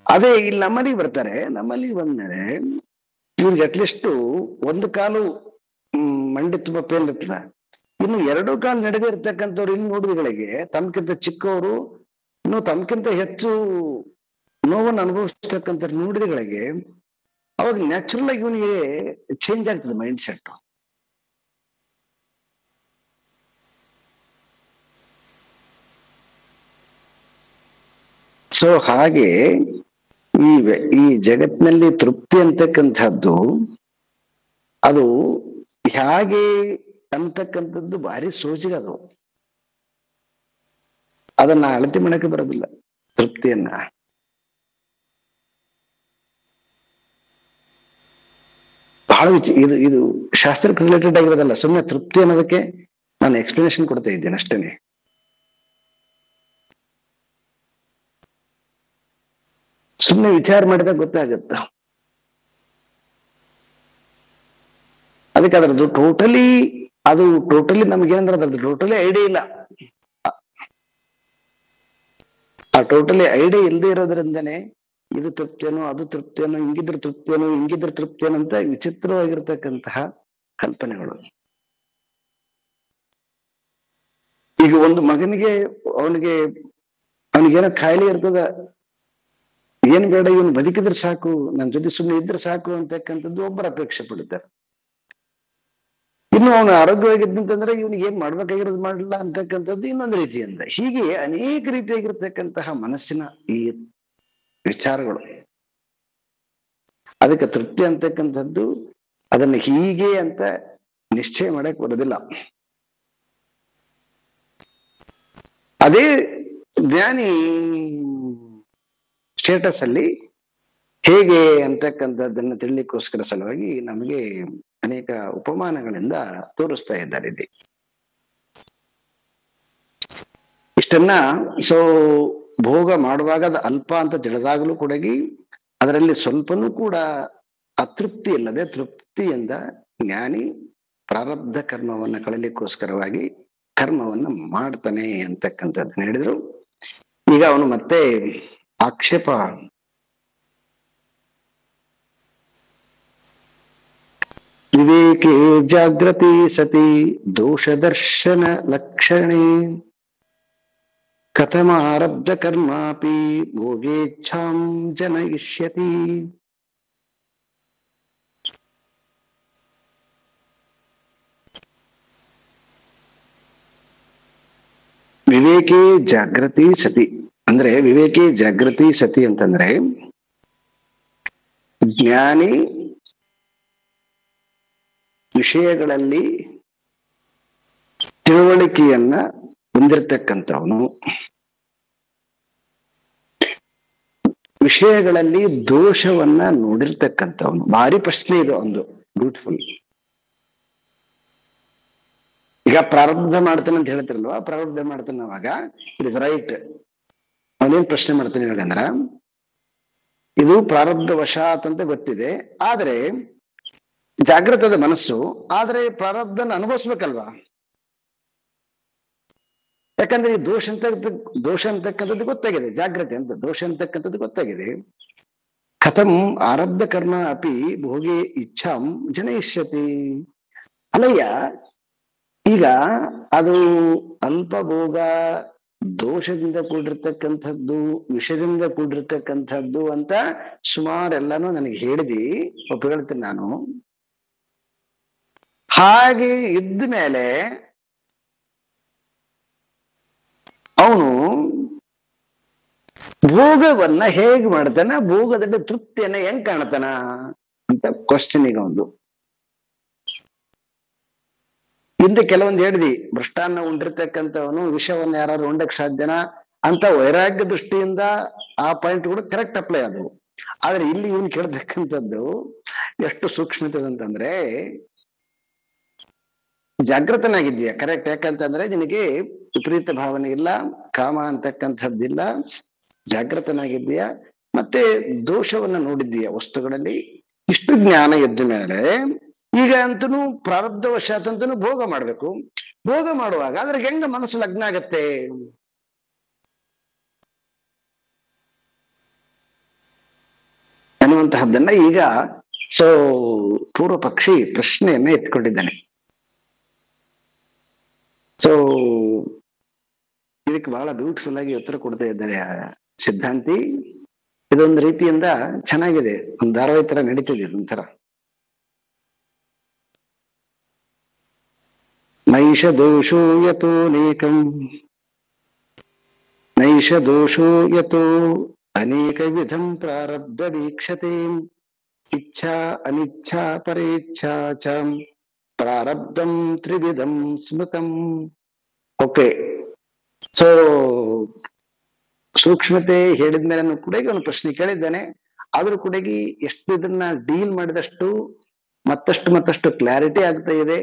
ಅದೇ ಇಲ್ಲಿ ನಮ್ಮಲ್ಲಿ ಬರ್ತಾರೆ, ನಮ್ಮಲ್ಲಿ ಬಂದ್ಮೇಲೆ ಇವ್ರಿಗೆ ಅಟ್ಲೀಸ್ಟ್ ಒಂದು ಕಾಲು ಮಂಡಿ ತುಂಬಾ ಪೇನ್ ಇರ್ತದ, ಇನ್ನು 2 ಕಾಲು ನಡೆದೇ ಇರ್ತಕ್ಕಂಥವ್ರು ಇಲ್ಲಿ ನೋಡಿದಗಳಿಗೆ ತಮ್ಗಿಂತ ಚಿಕ್ಕವರು ಇನ್ನು ತಮ್ಗಿಂತ ಹೆಚ್ಚು ನೋವನ್ನು ಅನುಭವಿಸ್ತಕ್ಕಂಥ ನೋಡಿದಗಳಿಗೆ ಅವಾಗ ನ್ಯಾಚುರಲ್ ಆಗಿ ಇವನಿಗೆ ಚೇಂಜ್ ಆಗ್ತದೆ ಮೈಂಡ್ ಸೆಟ್. ಸೊ ಹಾಗೆ ಈ ಜಗತ್ತಿನಲ್ಲಿ ತೃಪ್ತಿ ಅಂತಕ್ಕಂಥದ್ದು ಅದು ಹೇಗೆ ಅಂತಕ್ಕಂಥದ್ದು ಭಾರಿ ಸೋಜಿಗೆ. ಅದನ್ನ ಅಳತೆ ಮಾಡಕ್ಕೆ ಬರೋದಿಲ್ಲ ತೃಪ್ತಿಯನ್ನ. ಬಹಳ ಇದು ಶಾಸ್ತ್ರಕ್ಕೆ ರಿಲೇಟೆಡ್ ಆಗಿರೋದಲ್ಲ, ಸುಮ್ಮನೆ ತೃಪ್ತಿ ಅನ್ನೋದಕ್ಕೆ ನಾನು ಎಕ್ಸ್ಪ್ಲನೇಷನ್ ಕೊಡ್ತಾ ಇದ್ದೇನೆ ಅಷ್ಟೇನೆ. ಸುಮ್ಮನೆ ವಿಚಾರ ಮಾಡಿದಾಗ ಗೊತ್ತಾಗತ್ತ. ಅದಕ್ಕೆ ಅದ್ರದ್ದು ಟೋಟಲಿ ನಮ್ಗೇನಂದ್ರೆ ಅದ್ರದ್ದು ಟೋಟಲಿ ಐಡಿಯಾ ಇಲ್ಲ. ಆ ಟೋಟಲಿ ಐಡಿಯಾ ಇಲ್ಲದೆ ಇರೋದ್ರಿಂದನೇ ಇದು ತೃಪ್ತಿಯೇನೋ ಅದು ತೃಪ್ತಿಯೇನೋ ಹಿಂಗಿದ್ರ ತೃಪ್ತಿಯೇನೋ ಅಂತ ವಿಚಿತ್ರವಾಗಿರ್ತಕ್ಕಂತಹ ಕಲ್ಪನೆಗಳು. ಈಗ ಒಂದು ಮಗನಿಗೆ ಅವನಿಗೇನೋ ಕಾಯಿಲೆ ಇರ್ತದ, ಏನ್ ಬೇಡ ಇವನು ಬದುಕಿದ್ರೆ ಸಾಕು, ನನ್ನ ಜೊತೆ ಸುಮ್ಮನೆ ಇದ್ರೆ ಸಾಕು ಅಂತಕ್ಕಂಥದ್ದು ಒಬ್ಬರ ಅಪೇಕ್ಷೆ ಪಡುತ್ತಾರೆ. ಇನ್ನು ಅವನು ಆರೋಗ್ಯವಾಗಿದ್ದಂತಂದ್ರೆ ಇವನಿಗೆ ಏನ್ ಮಾಡ್ಬೇಕಾಗಿರೋದು ಮಾಡಲಿಲ್ಲ ಅಂತಕ್ಕಂಥದ್ದು ಇನ್ನೊಂದು ರೀತಿಯಿಂದ. ಹೀಗೆ ಅನೇಕ ರೀತಿಯಾಗಿರ್ತಕ್ಕಂತಹ ಮನಸ್ಸಿನ ಈ ವಿಚಾರಗಳು. ಅದಕ್ಕೆ ತೃಪ್ತಿ ಅಂತಕ್ಕಂಥದ್ದು ಅದನ್ನ ಹೀಗೆ ಅಂತ ನಿಶ್ಚಯ ಮಾಡಕ್ ಬರೋದಿಲ್ಲ. ಅದೇ ಜ್ಞಾನಿ ಸ್ಟೇಟಸ್ ಅಲ್ಲಿ ಹೇಗೆ ಅಂತಕ್ಕಂಥದ್ದನ್ನು ತಿಳಿಲಿಕ್ಕೋಸ್ಕರ ಸಲುವಾಗಿ ನಮಗೆ ಅನೇಕ ಉಪಮಾನಗಳಿಂದ ತೋರಿಸ್ತಾ ಇದ್ದಾರೆ ಇಲ್ಲಿ. ಇಷ್ಟನ್ನ ಭೋಗ ಮಾಡುವಾಗ ಅದು ಅಲ್ಪ ಅಂತ ತಿಳಿದಾಗಲೂ ಕೂಡ ಅದರಲ್ಲಿ ಸ್ವಲ್ಪನೂ ಕೂಡ ಅತೃಪ್ತಿ ಇಲ್ಲದೆ ತೃಪ್ತಿಯಿಂದ ಜ್ಞಾನಿ ಪ್ರಾರಬ್ಧ ಕರ್ಮವನ್ನ ಕಳಲಿಕ್ಕೋಸ್ಕರವಾಗಿ ಕರ್ಮವನ್ನ ಮಾಡ್ತಾನೆ ಅಂತಕ್ಕಂಥದ್ದನ್ನ ಹೇಳಿದ್ರು. ಈಗ ಅವನು ಮತ್ತೆ ಆಕ್ಷೇಪ ವಿವೇಕೆ ಜಾಗೃತಿ ಸತಿ ದೋಷದರ್ಶನ ಲಕ್ಷಣೆ ಕಥಮಾರಬ್ಧ ಕರ್ಮಾಪಿ ಭೋಗೇಚ್ಛಾಂ ಜನಯಿಷ್ಯತಿ. ವಿವೇಕೆ ಜಾಗೃತಿ ಸತಿ ಅಂದ್ರೆ ವಿವೇಕೆ ಜಾಗೃತಿ ಸತಿ ಅಂತಂದ್ರೆ ಜ್ಞಾನಿ ವಿಷಯಗಳಲ್ಲಿ ತಿಳುವಳಿಕೆಯನ್ನ ಹೊಂದಿರತಕ್ಕಂಥವನು, ವಿಷಯಗಳಲ್ಲಿ ದೋಷವನ್ನ ನೋಡಿರ್ತಕ್ಕಂಥವನು. ಭಾರಿ ಪ್ರಶ್ನೆ ಇದು ಒಂದು ಬ್ಯೂಟಿಫುಲ್. ಈಗ ಪ್ರಾರಬ್ಧ ಮಾಡ್ತಾನೆ ಅಂತ ಹೇಳ್ತಿರಲ್ವಾ, ಪ್ರಾರಬ್ಧ ಮಾಡ್ತಾನೆ ಅವಾಗ ಇಟ್ ಇಸ್ ರೈಟ್. ಅವನೇನ್ ಪ್ರಶ್ನೆ ಮಾಡ್ತಾನೆ ಇವಾಗಂದ್ರ ಇದು ಪ್ರಾರಬ್ಧ ವಶಾತ್ ಅಂತ ಗೊತ್ತಿದೆ, ಆದ್ರೆ ಜಾಗೃತದ ಮನಸ್ಸು, ಆದ್ರೆ ಪ್ರಾರಬ್ಧನ ಅನುಭವಿಸ್ಬೇಕಲ್ವಾ? ಯಾಕಂದ್ರೆ ಈ ದೋಷ ಅಂತಕ್ಕಂಥದ್ದು ಗೊತ್ತಾಗಿದೆ, ಜಾಗೃತಿ ಅಂತ ದೋಷ ಅಂತಕ್ಕಂಥದ್ದು ಗೊತ್ತಾಗಿದೆ. ಕಥಂ ಆರಬ್ಧ ಕರ್ಮ ಅಪಿ ಭೋಗಿ ಇಚ್ಛಾಂ ಜನಯಿಷ್ಯತಿ. ಅಲ್ಲಯ್ಯ, ಈಗ ಅದು ಅಲ್ಪ ಭೋಗ, ದೋಷದಿಂದ ಕೂಡಿರ್ತಕ್ಕಂಥದ್ದು, ವಿಷದಿಂದ ಕೂಡಿರ್ತಕ್ಕಂಥದ್ದು ಅಂತ ಸುಮಾರೆಲ್ಲಾನು ನನಗೆ ಹೇಳಿದಿ, ಒಪ್ಪಿಕೊಳ್ತೀನಿ ನಾನು. ಹಾಗೆ ಇದ್ದ ಮೇಲೆ ಅವನು ಭೋಗವನ್ನ ಹೇಗ್ ಮಾಡ್ತಾನ, ಭೋಗದಲ್ಲಿ ತೃಪ್ತಿಯನ್ನ ಹೆಂಗ್ ಕಾಣ್ತಾನ ಅಂತ ಕ್ವಶನ್. ಈಗ ಒಂದು ಹಿಂದೆ ಕೆಲವೊಂದು ಹೇಳಿದಿ, ಭ್ರಷ್ಟಾನ್ನ ಉಂಡಿರ್ತಕ್ಕಂಥವನು ವಿಷವನ್ನ ಯಾರು ಉಂಡಕ್ ಸಾಧ್ಯನಾ ಅಂತ ವೈರಾಗ್ಯ ದೃಷ್ಟಿಯಿಂದ ಆ ಪಾಯಿಂಟ್ ಕೂಡ ಕರೆಕ್ಟ್ ಅಪ್ಲೈ ಅದು. ಆದ್ರೆ ಇಲ್ಲಿ ಇವನು ಕೇಳ್ತಕ್ಕಂಥದ್ದು ಎಷ್ಟು ಸೂಕ್ಷ್ಮತೆ ಅಂತಂದ್ರೆ, ಜಾಗೃತನಾಗಿದ್ದೀಯ ಕರೆಕ್ಟ್, ಯಾಕಂತಂದ್ರೆ ನಿನಗೆ ವಿಪರೀತ ಭಾವನೆ ಇಲ್ಲ, ಕಾಮ ಅಂತಕ್ಕಂಥದ್ದಿಲ್ಲ, ಜಾಗೃತನಾಗಿದ್ದೀಯ, ಮತ್ತೆ ದೋಷವನ್ನ ನೋಡಿದ್ದೀಯ ವಸ್ತುಗಳಲ್ಲಿ. ಇಷ್ಟು ಜ್ಞಾನ ಎದ್ದ ಮೇಲೆ ಈಗ ಅಂತೂ ಪ್ರಾರಬ್ಧವಶಾತ್ ಅಂತೂ ಭೋಗ ಮಾಡ್ಬೇಕು. ಭೋಗ ಮಾಡುವಾಗ ಅದ್ರಿಗೆ ಹೆಂಗ ಮನಸ್ಸು ಲಗ್ನ ಆಗತ್ತೆ ಅನ್ನುವಂತಹದ್ದನ್ನ ಈಗ ಪೂರ್ವ ಪಕ್ಷಿ ಪ್ರಶ್ನೆಯನ್ನ ಎತ್ಕೊಂಡಿದ್ದಾನೆ. ಇದಕ್ಕೆ ಬಹಳ ಬ್ಯೂಟಿಫುಲ್ ಆಗಿ ಉತ್ತರ ಕೊಡ್ತಾ ಇದ್ದಾರೆ ಸಿದ್ಧಾಂತಿ. ಇದೊಂದು ರೀತಿಯಿಂದ ಚೆನ್ನಾಗಿದೆ, ಒಂದು ಧಾರಾವಾಹಿ ತರ ನಡೀತಿದೆ ಒಂಥರ. ನೈಷ ದೋಷೋ ಯತೋ ನೇಕಂ ನೈಷ ದೋಷೋ ಯತೋ ಅನೇಕ ವಿಧಂ ಪ್ರಾರಬ್ಧ ವೀಕ್ಷತೆ ಇಚ್ಛಾ ಅನಿಚ್ಛಾ ಪರೇಚ್ಛಾ ಚ ಪ್ರಾರಬ್ಧಂ ತ್ರಿವಿಧಂ ಸ್ಮೃತಂ. ಓಕೆ, ಸೂಕ್ಷ್ಮತೆ ಹೇಳಿದ್ಮೇಲೆ ಕೂಡ ಈಗ ಒಂದು ಪ್ರಶ್ನೆ ಕೇಳಿದ್ದಾನೆ. ಆದ್ರೂ ಕೂಡ ಎಷ್ಟು ಇದನ್ನ ಡೀಲ್ ಮಾಡಿದಷ್ಟು ಮತ್ತಷ್ಟು ಕ್ಲಾರಿಟಿ ಆಗ್ತಾ ಇದೆ.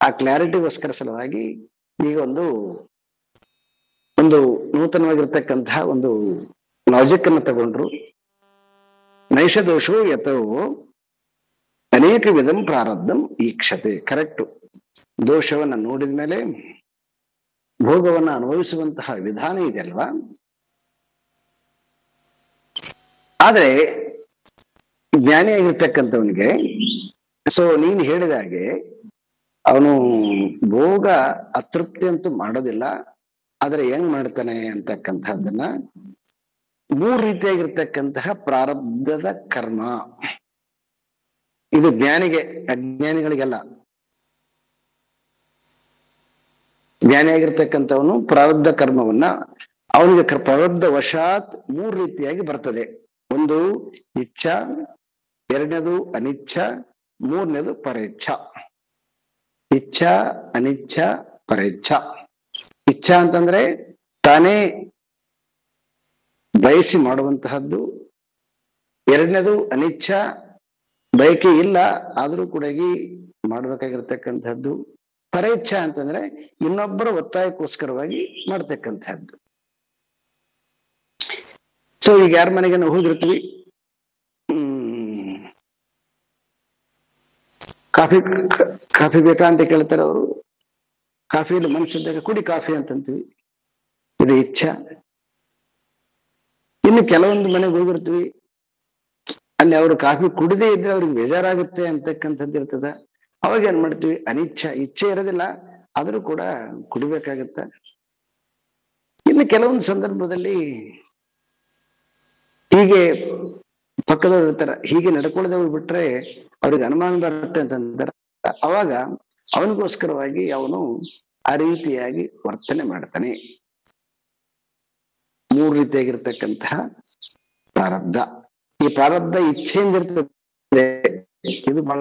ಆ ಕ್ಲಾರಿಟಿಗೋಸ್ಕರ ಸಲುವಾಗಿ ಈಗ ಒಂದು ನೂತನವಾಗಿರ್ತಕ್ಕಂತಹ ಒಂದು ಲಾಜಿಕ್ ಅನ್ನು ತಗೊಂಡ್ರು. ನೈಷ ದೋಷೋ ಯಥೋ ಅನೇಕ ವಿಧಂ ಪ್ರಾರಬ್ಧಂ ಈಕ್ಷತೆ. ಕರೆಕ್ಟ್, ದೋಷವನ್ನ ನೋಡಿದ ಮೇಲೆ ಭೋಗವನ್ನ ಅನುಭವಿಸುವಂತಹ ವಿಧಾನ ಇದೆ ಅಲ್ವಾ. ಆದ್ರೆ ಜ್ಞಾನಿಯಾಗಿರ್ತಕ್ಕಂಥವನಿಗೆ ನೀನು ಹೇಳಿದ ಹಾಗೆ ಅವನು ಭೋಗ ಅತೃಪ್ತಿ ಅಂತೂ ಮಾಡೋದಿಲ್ಲ. ಆದ್ರೆ ಹೆಂಗ್ ಮಾಡ್ತಾನೆ ಅಂತಕ್ಕಂಥದ್ದನ್ನ 3 ರೀತಿಯಾಗಿರ್ತಕ್ಕಂತಹ ಪ್ರಾರಬ್ಧದ ಕರ್ಮ. ಇದು ಜ್ಞಾನಿಗೆ, ಅಜ್ಞಾನಿಗಳಿಗೆಲ್ಲ. ಜ್ಞಾನಿಯಾಗಿರ್ತಕ್ಕಂಥವನು ಪ್ರಾರಬ್ಧ ಕರ್ಮವನ್ನ ಅವನಿಗೆ ಪ್ರಾರಬ್ಧ ವಶಾತ್ 3 ರೀತಿಯಾಗಿ ಬರ್ತದೆ. ಒಂದು ಇಚ್ಛಾ, 2ನೇದು ಅನಿಚ್ಛಾ, 3ನೇದು ಪರೇಚ್ಛಾ. ಇಚ್ಛಾ, ಅನಿಚ್ಛಾ, ಪರೇಚ್ಛಾ. ಇಚ್ಛಾ ಅಂತಂದ್ರೆ ತಾನೇ ಬಯಸಿ ಮಾಡುವಂತಹದ್ದು. 2ನೇದು ಅನಿಚ್ಛಾ, ಬಯಕೆ ಇಲ್ಲ ಆದ್ರೂ ಕೂಡ ಮಾಡ್ಬೇಕಾಗಿರ್ತಕ್ಕಂಥದ್ದು. ಪರೇಚ್ಛಾ ಅಂತಂದ್ರೆ ಇನ್ನೊಬ್ಬರ ಒತ್ತಾಯಕ್ಕೋಸ್ಕರವಾಗಿ ಮಾಡ್ತಕ್ಕಂಥದ್ದು. ಈಗ ಯಾರ ಮನೆಗೆ ನಾವು ಹೋಗಿರ್ತೀವಿ, ಕಾಫಿ ಬೇಕಾ ಅಂತ ಕೇಳ್ತಾರೆ ಅವರು. ಕಾಫಿಯಲ್ಲಿ ಮನಸ್ಸಿದ್ದಾಗ ಕುಡಿ ಕಾಫಿ ಅಂತಂತೀವಿ, ಇದು ಇಚ್ಛಾ. ಇನ್ನು ಕೆಲವೊಂದು ಮನೆಗೆ ಹೋಗಿರ್ತೀವಿ, ಅಲ್ಲಿ ಅವರು ಕಾಫಿ ಕುಡಿದೇ ಇದ್ರೆ ಅವ್ರಿಗೆ ಬೇಜಾರಾಗುತ್ತೆ ಅಂತಕ್ಕಂಥದ್ದು ಇರ್ತದ. ಅವಾಗ ಏನ್ ಮಾಡ್ತೀವಿ, ಇಚ್ಛೆ ಇರೋದಿಲ್ಲ ಆದ್ರೂ ಕೂಡ ಕುಡಿಬೇಕಾಗತ್ತ. ಇನ್ನು ಕೆಲವೊಂದು ಸಂದರ್ಭದಲ್ಲಿ ಹೀಗೆ ಪಕ್ಕದವ್ರು ಇರ್ತಾರ, ಹೀಗೆ ನಡ್ಕೊಳ್ಳದವ್ರು ಬಿಟ್ರೆ ಅವ್ರಿಗೆ ಅನುಮಾನ ಬರುತ್ತೆ ಅಂತಂದ್ರೆ ಅವಾಗ ಅವನಿಗೋಸ್ಕರವಾಗಿ ಅವನು ಆ ರೀತಿಯಾಗಿ ವರ್ತನೆ ಮಾಡ್ತಾನೆ. 3 ರೀತಿಯಾಗಿರ್ತಕ್ಕಂತಹ ಪ್ರಾರಬ್ಧ. ಈ ಪ್ರಾರಬ್ಧ ಇಚ್ಛೆಯಿಂದ ಇರ್ತದೆ. ಇದು ಬಹಳ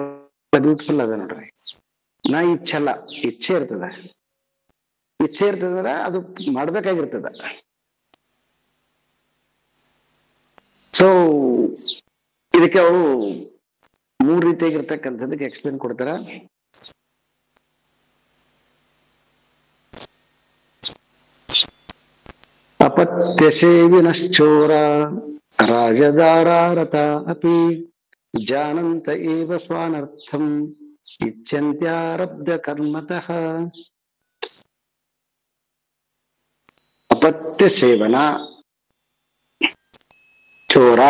ಬ್ಯೂಟಿಫುಲ್ ಅದ ನೋಡ್ರಿ. ನಾ ಇಚ್ಛಲ್ಲ, ಇಚ್ಛೆ ಇರ್ತದ. ಇಚ್ಛೆ ಇರ್ತದಂದ್ರ ಅದು ಮಾಡ್ಬೇಕಾಗಿರ್ತದ. ಸೊ ಇದಕ್ಕೆ ಅವರು 3 ರೀತಿಯಾಗಿರ್ತಕ್ಕಂಥದಕ್ಕೆ ಎಕ್ಸ್ಪ್ಲೇನ್ ಕೊಡ್ತಾರ. ಅಪತ್ಯ ಸೇವಿನಶ್ಚೋರ ರಾಜದಾರಾರತ ಅಪಿ ಜಾನಂತ ಏವ ಸ್ವಾನರ್ಥಂ ಇಚ್ಛಂತ್ಯಾರಬ್ಧ ಕರ್ಮತಃ. ಅಪತ್ಯ ಸೇವನ, ಚೋರ,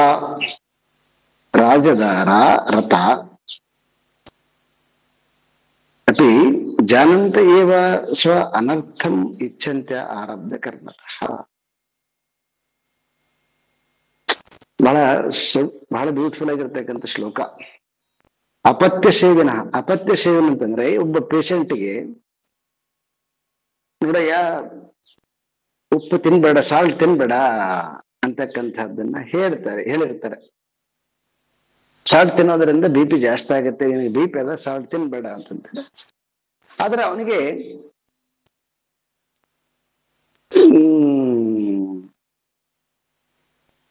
ರಾಜದಾರ, ರಥ ಅಪಿ ಜಾನಂತ ಏವ ಸ್ವ ಅನರ್ಥಂ ಇಚ್ಛಂತ್ಯ ಆರಬ್ಧ ಕರ್ಮತಃ. ಬಹಳ ಬ್ಯೂಟಿಫುಲ್ ಆಗಿರ್ತಕ್ಕಂಥ ಶ್ಲೋಕ. ಅಪತ್ಯ ಸೇವನ. ಅಪತ್ಯ ಸೇವನ ಅಂತಂದ್ರೆ ಒಬ್ಬ ಪೇಷಂಟ್ಗೆ ನೋಡಯ್ಯ ಉಪ್ಪು ತಿನ್ಬೇಡ, ಸಾಲ್ಟ್ ತಿನ್ಬೇಡ ಅಂತಕ್ಕಂಥದ್ದನ್ನ ಹೇಳಿರ್ತಾರೆ. ಸಾಲ್ಟ್ ತಿನ್ನೋದ್ರಿಂದ BP ಜಾಸ್ತಿ ಆಗುತ್ತೆ, BP ಅದ, ಸಾಲ್ಟ್ ತಿನ್ಬೇಡ ಅಂತಂತಾರೆ. ಆದ್ರೆ ಅವನಿಗೆ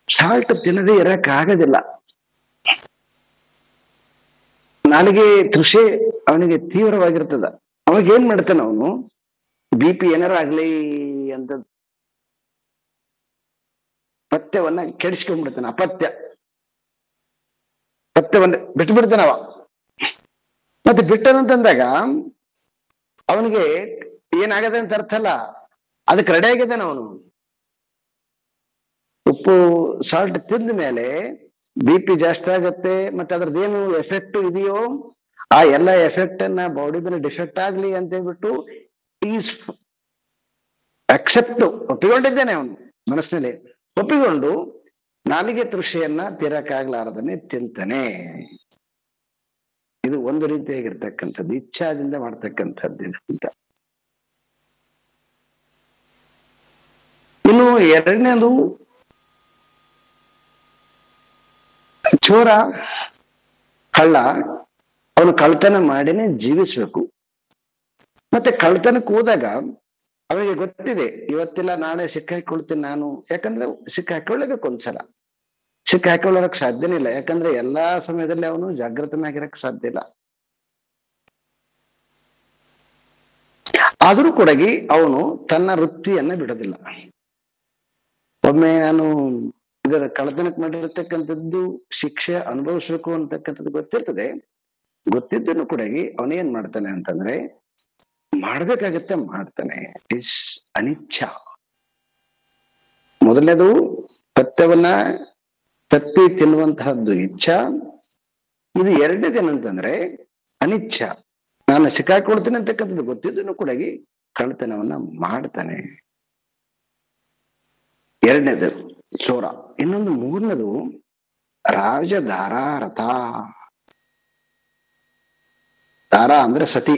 ಸಾಲ್ಟ್ ತಿನ್ನದೇ ಇರಕ್ ಆಗೋದಿಲ್ಲ. ನಾಲಿಗೆ ತೃಷೆ ಅವನಿಗೆ ತೀವ್ರವಾಗಿರ್ತದ. ಅವಾಗ ಏನ್ ಮಾಡ್ತಾನ ಅವನು, BP ಏನಾರ ಆಗ್ಲಿ ಅಂತ ಪಥ್ಯವನ್ನ ಕೆಡಿಸ್ಕೊಂಡ್ಬಿಡ್ತಾನ. ಪಥ್ಯವನ್ನ ಬಿಟ್ಬಿಡ್ತಾನವ. ಮತ್ತೆ ಬಿಟ್ಟನಂತಂದಾಗ ಅವನಿಗೆ ಏನಾಗದೆ ಅಂತ ಅರ್ಥ ಅಲ್ಲ, ಅದಕ್ಕೆ ರೆಡಿ ಆಗಿದ್ದಾನ ಅವನು. ಉಪ್ಪು ಸಾಲ್ಟ್ ತಿಂದ ಮೇಲೆ BP ಜಾಸ್ತಿ ಆಗತ್ತೆ, ಮತ್ತೆ ಅದ್ರದ್ದೇನು ಎಫೆಕ್ಟ್ ಇದೆಯೋ ಆ ಎಲ್ಲ ಎಫೆಕ್ಟ್ ಅನ್ನ ಬಾಡಿ ಮೇಲೆ ಡಿಫೆಕ್ಟ್ ಆಗ್ಲಿ ಅಂತ ಹೇಳ್ಬಿಟ್ಟು ಈಸ್ ಅಕ್ಸೆಪ್ಟ್, ಒಪ್ಪಿಕೊಂಡಿದ್ದೇನೆ ಅವನು ಮನಸ್ಸಿನಲ್ಲಿ. ಒಪ್ಪಿಕೊಂಡು ನಾಲಿಗೆ ತೃಷೆಯನ್ನ ತೀರಕ್ಕಾಗ್ಲಾರದನ್ನೇ ತಿಂತಾನೆ. ಇದು ಒಂದು ರೀತಿಯಾಗಿರ್ತಕ್ಕಂಥದ್ದು, ಇಚ್ಛಾದಿಂದ ಮಾಡ್ತಕ್ಕಂಥದ್ದು ಅಂತ. ಇನ್ನು ಎರಡನೇದು ಚೋರ, ಕಳ್ಳ. ಅವನು ಕಳ್ತನ ಮಾಡಿನೇ ಜೀವಿಸ್ಬೇಕು. ಮತ್ತೆ ಕಳ್ತನಕ್ಕೆ ಹೋದಾಗ ಅವನಿಗೆ ಗೊತ್ತಿದೆ, ಇವತ್ತಿಲ್ಲ ನಾಳೆ ಸಿಕ್ಕಾಕೊಳ್ತೀನಿ ನಾನು. ಯಾಕಂದ್ರೆ ಸಿಕ್ಕಾಕೊಳ್ಳಬೇಕು ಒಂದ್ಸಲ. ಸಿಕ್ಕಾಕೊಳ್ಳೋರಕ್ ಸಾಧ್ಯನೇ ಇಲ್ಲ. ಯಾಕಂದ್ರೆ ಎಲ್ಲಾ ಸಮಯದಲ್ಲಿ ಅವನು ಜಾಗೃತನಾಗಿರಕ್ ಸಾಧ್ಯ ಇಲ್ಲ. ಆದ್ರೂ ಕೂಡ ಅವನು ತನ್ನ ವೃತ್ತಿಯನ್ನ ಬಿಡೋದಿಲ್ಲ. ಒಮ್ಮೆ ನಾನು ಇದರ ಕಳ್ಳತನಕ್ಕೆ ಮಾಡಿರತಕ್ಕಂಥದ್ದು ಶಿಕ್ಷೆ ಅನುಭವಿಸ್ಬೇಕು ಅಂತಕ್ಕಂಥದ್ದು ಗೊತ್ತಿರ್ತದೆ. ಗೊತ್ತಿದ್ದನ್ನು ಕೂಡ ಅವನೇನ್ ಮಾಡ್ತಾನೆ ಅಂತಂದ್ರೆ ಮಾಡ್ಬೇಕಾಗತ್ತೆ, ಮಾಡ್ತಾನೆ. ಇಸ್ ಅನಿಚ್ಛ. ಮೊದಲನೇದು ಪಥ್ಯವನ್ನ ತಪ್ಪಿ ತಿನ್ನುವಂತಹದ್ದು ಇಚ್ಛಾ. ಇದು ಎರಡನೇದೇನಂತಂದ್ರೆ ಅನಿಚ್ಛ. ನಾನು ಸಿಕ್ಕಾಕೊಳ್ತೇನೆ ಅಂತಕ್ಕಂಥದ್ದು ಗೊತ್ತಿದ್ದನ್ನು ಕೂಡ ಕಳ್ಳತನವನ್ನ ಮಾಡ್ತಾನೆ. ಎರಡನೇದು ಚೋರ. ಇನ್ನೊಂದು ಮೂರನೇದು ರಾಜದಾರ ರಥ. ದಾರ ಅಂದ್ರೆ ಸತಿ.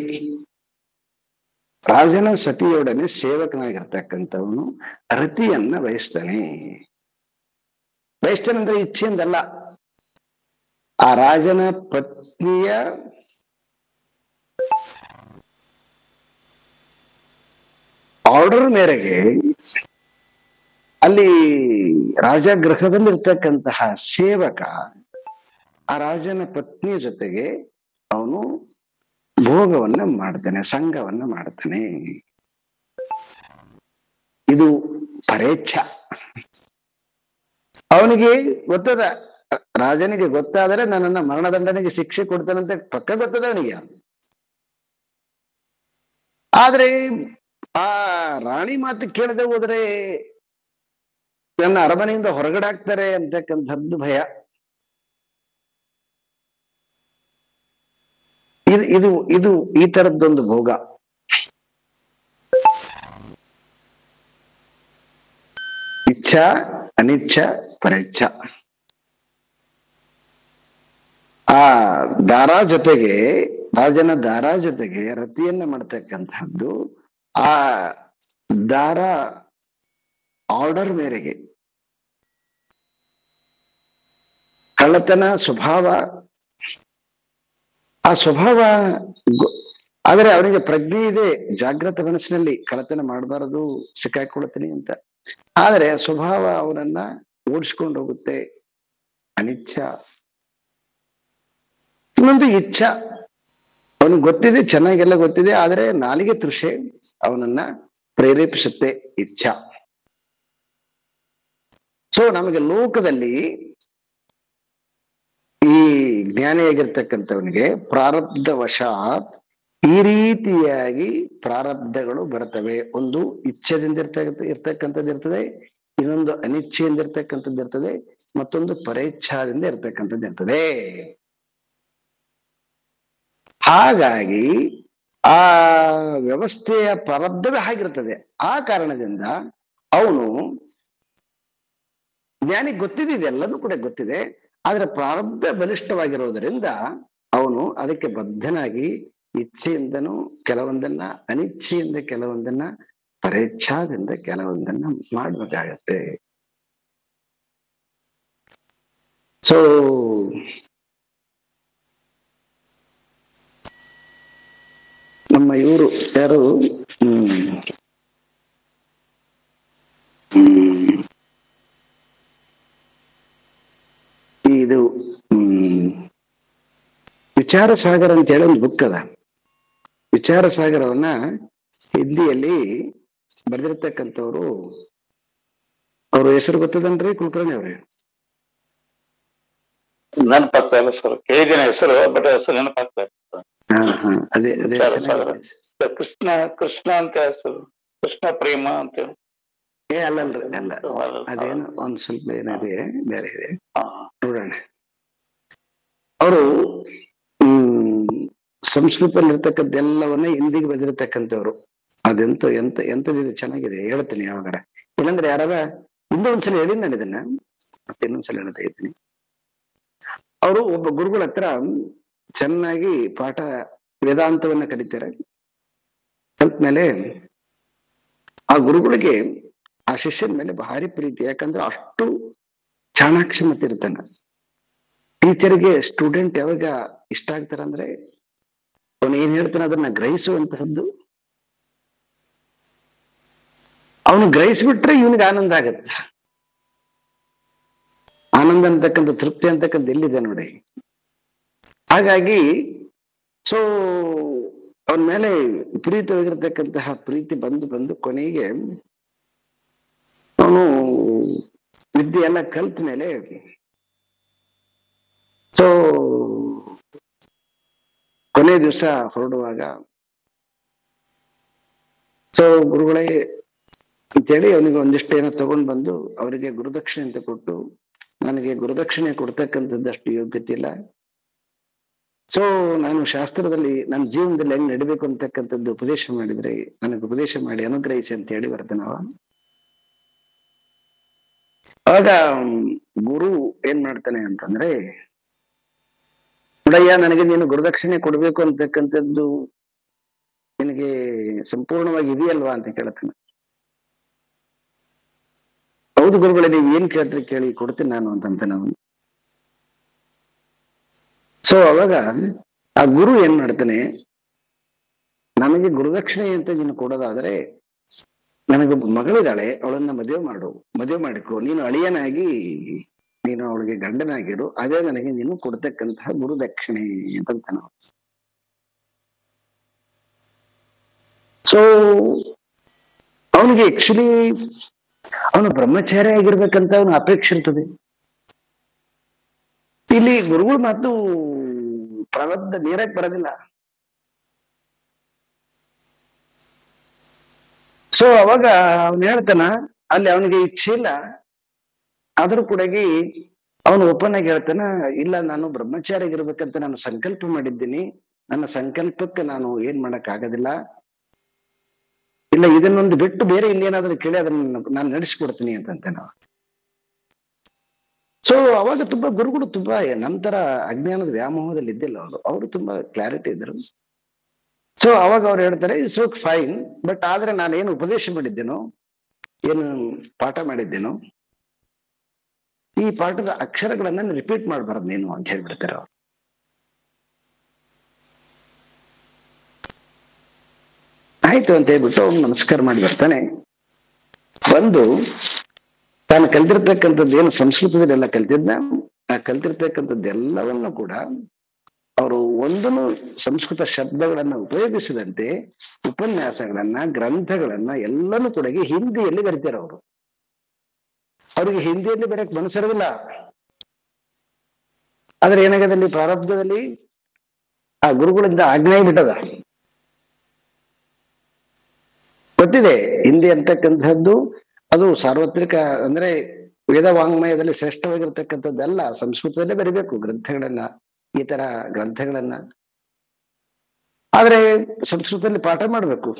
ರಾಜನ ಸತಿಯೊಡನೆ ಸೇವಕನಾಗಿರ್ತಕ್ಕಂಥವನು ರತಿಯನ್ನ ಬಯಸ್ತಾನೆ. ಬಯಸ್ತಾನಂದ್ರೆ ಇಚ್ಛೆಯಿಂದಲ್ಲ, ಆ ರಾಜನ ಪತ್ನಿಯ ಆರ್ಡರ್ ಮೇರೆಗೆ ಅಲ್ಲಿ ರಾಜಗೃಹದಲ್ಲಿರ್ತಕ್ಕಂತಹ ಸೇವಕ ಆ ರಾಜನ ಪತ್ನಿಯ ಜೊತೆಗೆ ಅವನು ಭೋಗವನ್ನ ಮಾಡ್ತಾನೆ, ಸಂಘವನ್ನ ಮಾಡ್ತಾನೆ. ಇದು ಪರೇಚ್ಛ. ಅವನಿಗೆ ಗೊತ್ತದ, ರಾಜನಿಗೆ ಗೊತ್ತಾದರೆ ನನ್ನನ್ನ ಮರಣದಂಡನೆಗೆ ಶಿಕ್ಷೆ ಕೊಡ್ತಾನಂತ ಪಕ್ಕ ಗೊತ್ತದ ಅವನಿಗೆ. ಆದ್ರೆ ಆ ರಾಣಿ ಮಾತು ಕೇಳದೆ ಹೋದ್ರೆ ನನ್ನ ಅರಮನೆಯಿಂದ ಹೊರಗಡೆ ಹಾಕ್ತಾರೆ ಅಂತಕ್ಕಂಥದ್ದು ಭಯ. ಇದು ಇದು ಈ ತರದ್ದೊಂದು ಭೋಗ. ಇಚ್ಛಾ, ಅನಿಚ್ಛ, ಪರೇಚ್ಛ. ಆ ದಾರಾ ಜೊತೆಗೆ, ರಾಜನ ದಾರಾ ಜೊತೆಗೆ ರತಿಯನ್ನ ಮಾಡ್ತಕ್ಕಂಥದ್ದು ಆ ದಾರ ಆರ್ಡರ್ ಮೇರೆಗೆ. ಕಳ್ಳತನ ಸ್ವಭಾವ, ಆ ಸ್ವಭಾವ ಆದರೆ ಅವನಿಗೆ ಪ್ರಜ್ಞೆ ಇದೆ, ಜಾಗೃತ ಮನಸ್ಸಿನಲ್ಲಿ ಕಳ್ಳತನ ಮಾಡಬಾರದು, ಸಿಕ್ಕಾಕೊಳ್ತೀನಿ ಅಂತ. ಆದರೆ ಸ್ವಭಾವ ಅವನನ್ನ ಓಡಿಸ್ಕೊಂಡು ಹೋಗುತ್ತೆ. ಅನಿಚ್ಛ. ಇನ್ನೊಂದು ಇಚ್ಛಾ, ಅವನಿಗೆ ಗೊತ್ತಿದೆ, ಚೆನ್ನಾಗೆಲ್ಲ ಗೊತ್ತಿದೆ, ಆದರೆ ನಾಲಿಗೆ ತೃಷೆ ಅವನನ್ನ ಪ್ರೇರೇಪಿಸುತ್ತೆ, ಇಚ್ಛಾ. ಸೊ ನಮಗೆ ಲೋಕದಲ್ಲಿ ಈ ಜ್ಞಾನಿಯಾಗಿರ್ತಕ್ಕಂಥವನಿಗೆ ಪ್ರಾರಬ್ಧ ವಶಾತ್ ಈ ರೀತಿಯಾಗಿ ಪ್ರಾರಬ್ಧಗಳು ಬರ್ತವೆ. ಒಂದು ಇಚ್ಛೆದಿಂದ ಇರ್ತಕ್ಕಂಥದ್ದು ಇರ್ತದೆ, ಇನ್ನೊಂದು ಅನಿಚ್ಛೆಯಿಂದ ಇರ್ತಕ್ಕಂಥದ್ದು ಇರ್ತದೆ, ಮತ್ತೊಂದು ಪರೇಚ್ಛಾದಿಂದ ಇರ್ತಕ್ಕಂಥದ್ದು ಇರ್ತದೆ. ಹಾಗಾಗಿ ಆ ವ್ಯವಸ್ಥೆಯ ಪ್ರಾರಬ್ಧವೇ ಆಗಿರ್ತದೆ. ಆ ಕಾರಣದಿಂದ ಅವನು ಜ್ಞಾನಿಗೆ ಗೊತ್ತಿದೆ, ಎಲ್ಲದೂ ಕೂಡ ಗೊತ್ತಿದೆ, ಆದ್ರೆ ಪ್ರಾರಬ್ಧ ಬಲಿಷ್ಠವಾಗಿರೋದರಿಂದ ಅವನು ಅದಕ್ಕೆ ಬದ್ಧನಾಗಿ ಇಚ್ಛೆಯಿಂದನೂ ಕೆಲವೊಂದನ್ನ, ಅನಿಚ್ಛೆಯಿಂದ ಕೆಲವೊಂದನ್ನ, ಪರೇಚ್ಛಾದಿಂದ ಕೆಲವೊಂದನ್ನ ಮಾಡ್ಬೇಕಾಗತ್ತೆ. ಸೊ ನಮ್ಮ ಇವರು ಯಾರು ಇದು ವಿಚಾರ ಸಾಗರ ಅಂತ ಹೇಳಿ ಒಂದು ಬುಕ್ ಅದ. ವಿಚಾರ ಸಾಗರವನ್ನ ಹಿಂದಿಯಲ್ಲಿ ಬರೆದಿರ್ತಕ್ಕಂಥವ್ರು, ಅವ್ರ ಹೆಸರು ಗೊತ್ತದನ್ರಿ ಕುಲಕರ್ಣಿ ಅವ್ರೆ? ನೆನಪಾಗ್ತಾ ಇಲ್ಲ ಸರ್, ಕೇಳಿದಿನ ಹೆಸರು, ಬಟ್ ಹೆಸರು ನೆನಪಾಗ್ತಾ ಇಲ್ಲ. ಅದೇ ಅದೇ ಕೃಷ್ಣ, ಕೃಷ್ಣ ಅಂತ ಹೆಸರು, ಕೃಷ್ಣ ಪ್ರೇಮ ಅಂತ. ಅಲ್ಲಲ್ರಿ, ಅಲ್ಲ, ಅದೇನು ಒಂದ್ ಸ್ವಲ್ಪ ಏನಿದೆ, ಬೇರೆ ಇದೆ, ನೋಡೋಣ. ಅವರು ಸಂಸ್ಕೃತದಲ್ಲಿ ಇರ್ತಕ್ಕದ್ದೆಲ್ಲವನ್ನ ಹಿಂದಿಗೆ ಬದಿರ್ತಕ್ಕಂಥವ್ರು. ಅದೆಂತ ಎಂತದಿದೆ, ಚೆನ್ನಾಗಿದೆ, ಹೇಳ್ತೀನಿ ಯಾವಾಗಾರ. ಇಲ್ಲಂದ್ರೆ ಯಾರಾರ ಇನ್ನೂ ಒಂದ್ಸಲ ಹೇಳಿ ನಾನು ಇದನ್ನ, ಮತ್ತೆ ಇನ್ನೊಂದ್ಸಲ ಹೇಳ್ತಾ ಇದ್ದೀನಿ. ಅವರು ಒಬ್ಬ ಗುರುಗಳ ಹತ್ರ ಚೆನ್ನಾಗಿ ಪಾಠ ವೇದಾಂತವನ್ನ ಕಲಿತಾರೆ. ಕಲ್ತ್ಮೇಲೆ ಆ ಗುರುಗಳಿಗೆ ಆ ಶಿಷ್ಯನ ಮೇಲೆ ಭಾರಿ ಪ್ರೀತಿ. ಯಾಕಂದ್ರೆ ಅಷ್ಟು ಚಾಣಾಕ್ಷಮತೆ ಇರ್ತಾನ. ಟೀಚರ್ಗೆ ಸ್ಟೂಡೆಂಟ್ ಯಾವಾಗ ಇಷ್ಟ ಆಗ್ತಾರಂದ್ರೆ ಅವನು ಏನ್ ಹೇಳ್ತಾನೆ ಅದನ್ನ ಗ್ರಹಿಸುವಂತಹದ್ದು. ಅವನು ಗ್ರಹಿಸ್ಬಿಟ್ರೆ ಇವನಿಗೆ ಆನಂದ ಆಗತ್ತೆ. ಆನಂದ ಅಂತಕ್ಕಂಥ, ತೃಪ್ತಿ ಅಂತಕ್ಕಂಥ ಎಲ್ಲಿದೆ ನೋಡಿ. ಹಾಗಾಗಿ ಸೊ ಅವನ ಮೇಲೆ ವಿಪರೀತವಾಗಿರ್ತಕ್ಕಂತಹ ಪ್ರೀತಿ ಬಂದು ಬಂದು ಕೊನೆಗೆ ಅವನು ವಿದ್ಯೆ ಎಲ್ಲ ಕಲ್ತ ಮೇಲೆ ಸೊ ಕೊನೆ ದಿವಸ ಹೊರಡುವಾಗ ಸೊ ಗುರುಗಳೇ ಅಂತೇಳಿ ಅವನಿಗೆ ಒಂದಿಷ್ಟು ಏನೋ ತಗೊಂಡು ಬಂದು ಅವರಿಗೆ ಗುರುದಕ್ಷಿಣೆ ಅಂತ ಕೊಟ್ಟು, ನನಗೆ ಗುರುದಕ್ಷಿಣೆ ಕೊಡ್ತಕ್ಕಂಥದ್ದಷ್ಟು ಯೋಗ್ಯತೆ ಇಲ್ಲ, ಸೊ ನಾನು ಶಾಸ್ತ್ರದಲ್ಲಿ ನನ್ನ ಜೀವನದಲ್ಲಿ ಹೆಂಗ್ ನಡಿಬೇಕು ಅಂತಕ್ಕಂಥದ್ದು ಉಪದೇಶ ಮಾಡಿದ್ರೆ ನನಗೆ ಉಪದೇಶ ಮಾಡಿ ಅನುಗ್ರಹಿಸಿ ಅಂತ ಹೇಳಿ ಬರ್ತಾನವ. ಆಗ ಗುರು ಏನ್ ಮಾಡ್ತಾನೆ ಅಂತಂದ್ರೆ, ನೋಡಯ್ಯ, ನನಗೆ ನೀನು ಗುರುದಕ್ಷಿಣೆ ಕೊಡ್ಬೇಕು ಅಂತಕ್ಕಂಥದ್ದು ನಿನಗೆ ಸಂಪೂರ್ಣವಾಗಿ ಇದೆಯಲ್ವಾ ಅಂತ ಕೇಳ್ತಾನೆ. ಹೌದು ಗುರುಗಳೇ, ನೀವು ಏನ್ ಕೇಳ್ತೀರಿ ಕೇಳಿ, ಕೊಡ್ತೀನಿ ನಾನು ಅಂತಂತಾನೆ ಅವನು. ಸೊ ಅವಾಗ ಆ ಗುರು ಏನ್ ಮಾಡ್ತಾನೆ, ನನಗೆ ಗುರುದಕ್ಷಿಣೆ ಅಂತ ನೀನು ಕೊಡೋದಾದ್ರೆ ನನಗೊಬ್ಬ ಮಗಳಿದ್ದಾಳೆ, ಅವಳನ್ನ ಮದುವೆ ಮಾಡಿಕೊ, ನೀನು ಅಳಿಯನಾಗಿ ನೀನು ಅವಳಿಗೆ ಗಂಡನಾಗಿರು, ಅದೇ ನನಗೆ ನೀನು ಕೊಡ್ತಕ್ಕಂತಹ ಗುರುದಕ್ಷಿಣೆ ಅಂತಂತಾನ. ಸೊ ಅವನಿಗೆ ಆಕ್ಚುಲಿ ಅವನು ಬ್ರಹ್ಮಚಾರಿ ಆಗಿರ್ಬೇಕಂತ ಅವನು ಅಪೇಕ್ಷೆ ಇರ್ತದೆ. ಇಲ್ಲಿ ಗುರುಗಳು ಮಾತು ಪ್ರಾರಬ್ಧ ನೀರಕ್ಕೆ ಬರೋದಿಲ್ಲ. ಸೊ ಅವಾಗ ಅವನು ಹೇಳ್ತಾನ, ಅಲ್ಲಿ ಅವನಿಗೆ ಇಚ್ಛೆ ಇಲ್ಲ, ಆದ್ರೂ ಕೂಡ ಅವನು ಓಪನ್ ಆಗಿ ಹೇಳ್ತಾನ, ಇಲ್ಲ ನಾನು ಬ್ರಹ್ಮಚಾರಿಗಿರ್ಬೇಕಂತ ನಾನು ಸಂಕಲ್ಪ ಮಾಡಿದ್ದೀನಿ, ನನ್ನ ಸಂಕಲ್ಪಕ್ಕೆ ನಾನು ಏನ್ ಮಾಡಕ್ ಆಗೋದಿಲ್ಲ, ಇಲ್ಲ ಇದನ್ನೊಂದು ಬಿಟ್ಟು ಬೇರೆ ಇನ್ನೇನಾದ್ರೂ ಕೇಳಿ ಅದನ್ನ ನಾನು ನಡೆಸ್ಕೊಡ್ತೀನಿ ಅಂತಂತೆ ನಾವು. ಸೊ ಅವಾಗ ತುಂಬಾ ಗುರುಗಳು ತುಂಬಾ ನಂತರ ಅಜ್ಞಾನದ ವ್ಯಾಮೋಹದಲ್ಲಿ ಇದ್ದಿಲ್ಲ ಅವರು ತುಂಬಾ ಕ್ಲಾರಿಟಿ ಇದ್ರು. ಸೊ ಅವಾಗ ಅವ್ರು ಹೇಳ್ತಾರೆ ಇಟ್ಸ್ ಓಕೆ ಫೈನ್, ಬಟ್ ಆದ್ರೆ ನಾನೇನು ಉಪದೇಶ ಮಾಡಿದ್ದೇನೋ, ಏನು ಪಾಠ ಮಾಡಿದ್ದೇನೋ, ಈ ಪಾಠದ ಅಕ್ಷರಗಳನ್ನ ರಿಪೀಟ್ ಮಾಡಬಾರ್ದು ನೀನು ಅಂತ ಹೇಳ್ಬಿಡ್ತಾರೆ ಅವ್ರು. ಆಯ್ತು ಅಂತ ಹೇಳ್ಬಿಟ್ಟು ಅವ್ನು ನಮಸ್ಕಾರ ಮಾಡಿ ಬರ್ತಾನೆ. ಬಂದು ತಾನು ಕಲ್ತಿರ್ತಕ್ಕಂಥದ್ದು ಏನು ಸಂಸ್ಕೃತದಲ್ಲೆಲ್ಲ ಕಲ್ತಿದ್ದ, ಆ ಕಲ್ತಿರ್ತಕ್ಕಂಥದ್ದೆಲ್ಲವನ್ನು ಕೂಡ ಅವರು ಒಂದನ್ನು ಸಂಸ್ಕೃತ ಶಬ್ದಗಳನ್ನ ಉಪಯೋಗಿಸದಂತೆ ಉಪನ್ಯಾಸಗಳನ್ನ, ಗ್ರಂಥಗಳನ್ನ ಎಲ್ಲನೂ ಕೂಡ ಹಿಂದಿಯಲ್ಲಿ ಬರೀತಾರೆ ಅವರು. ಅವರಿಗೆ ಹಿಂದಿಯಲ್ಲಿ ಬರೆಯಕ್ ಮನಸ್ಸಿರೋದಿಲ್ಲ. ಆದ್ರೆ ಏನಾಗದಲ್ಲಿ ಪ್ರಾರಬ್ಧದಲ್ಲಿ ಆ ಗುರುಗಳಿಂದ ಆಜ್ಞೆ ಬಿಟ್ಟದ. ಗೊತ್ತಿದೆ ಹಿಂದಿ ಅಂತಕ್ಕಂಥದ್ದು ಅದು ಸಾರ್ವತ್ರಿಕ, ಅಂದ್ರೆ ವೇದ ವಾಂಗ್ಮಯದಲ್ಲಿ ಶ್ರೇಷ್ಠವಾಗಿರ್ತಕ್ಕಂಥದ್ದೆಲ್ಲ ಸಂಸ್ಕೃತದಲ್ಲೇ ಬರಿಬೇಕು ಗ್ರಂಥಗಳನ್ನ, ಈ ತರ ಗ್ರಂಥಗಳನ್ನ. ಆದ್ರೆ ಸಂಸ್ಕೃತದಲ್ಲಿ ಪಾಠ ಮಾಡ್ಬೇಕು.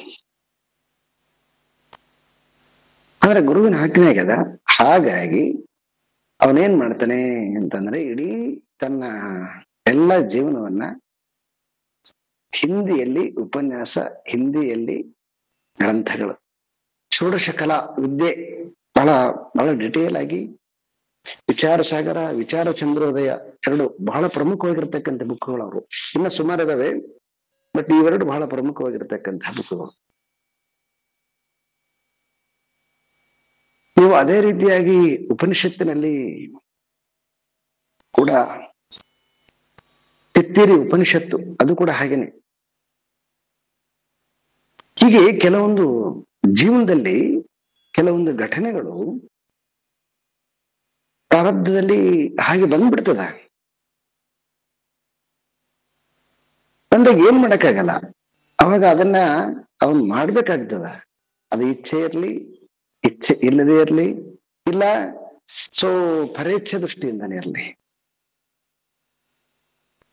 ಅಂದ್ರೆ ಗುರುವಿನ ಆಜ್ಞೆ ಆಗ್ಯದ. ಹಾಗಾಗಿ ಅವನೇನ್ ಮಾಡ್ತಾನೆ ಅಂತಂದ್ರೆ ಇಡೀ ತನ್ನ ಎಲ್ಲ ಜೀವನವನ್ನ ಹಿಂದಿಯಲ್ಲಿ ಉಪನ್ಯಾಸ, ಹಿಂದಿಯಲ್ಲಿ ಗ್ರಂಥಗಳು, ಷೋಡಶ ಕಲಾ ವಿದ್ಯೆ ಬಹಳ ಬಹಳ ಡಿಟೇಲ್ ಆಗಿ, ವಿಚಾರ ಸಾಗರ, ವಿಚಾರ ಚಂದ್ರೋದಯ ಎರಡು ಬಹಳ ಪ್ರಮುಖವಾಗಿರ್ತಕ್ಕಂಥ ಬುಕ್ಗಳು ಅವರು. ಇನ್ನ ಸುಮಾರು ಇದಾವೆ, ಬಟ್ ಇವೆರಡು ಬಹಳ ಪ್ರಮುಖವಾಗಿರ್ತಕ್ಕಂಥ ಬುಕ್ಗಳು. ನೀವು ಅದೇ ರೀತಿಯಾಗಿ ಉಪನಿಷತ್ತಿನಲ್ಲಿ ಕೂಡ ತಿತ್ತಿರಿ ಉಪನಿಷತ್ತು, ಅದು ಕೂಡ ಹಾಗೇನೆ. ಹೀಗೆ ಕೆಲವೊಂದು ಜೀವನದಲ್ಲಿ ಕೆಲವೊಂದು ಘಟನೆಗಳು ಪ್ರಾರಬ್ಧದಲ್ಲಿ ಹಾಗೆ ಬಂದ್ಬಿಡ್ತದ. ಬಂದಾಗ ಏನ್ ಮಾಡಕ್ಕಾಗಲ್ಲ, ಅವಾಗ ಅದನ್ನ ಅವನ್ ಮಾಡ್ಬೇಕಾಗ್ತದ. ಅದು ಇಚ್ಛೆ ಇರ್ಲಿ, ಇಚ್ಛೆ ಇಲ್ಲದೆ ಇರ್ಲಿ, ಇಲ್ಲ ಸೊ ಪರೇಚ್ಛೆ ದೃಷ್ಟಿಯಿಂದನೇ ಇರ್ಲಿ.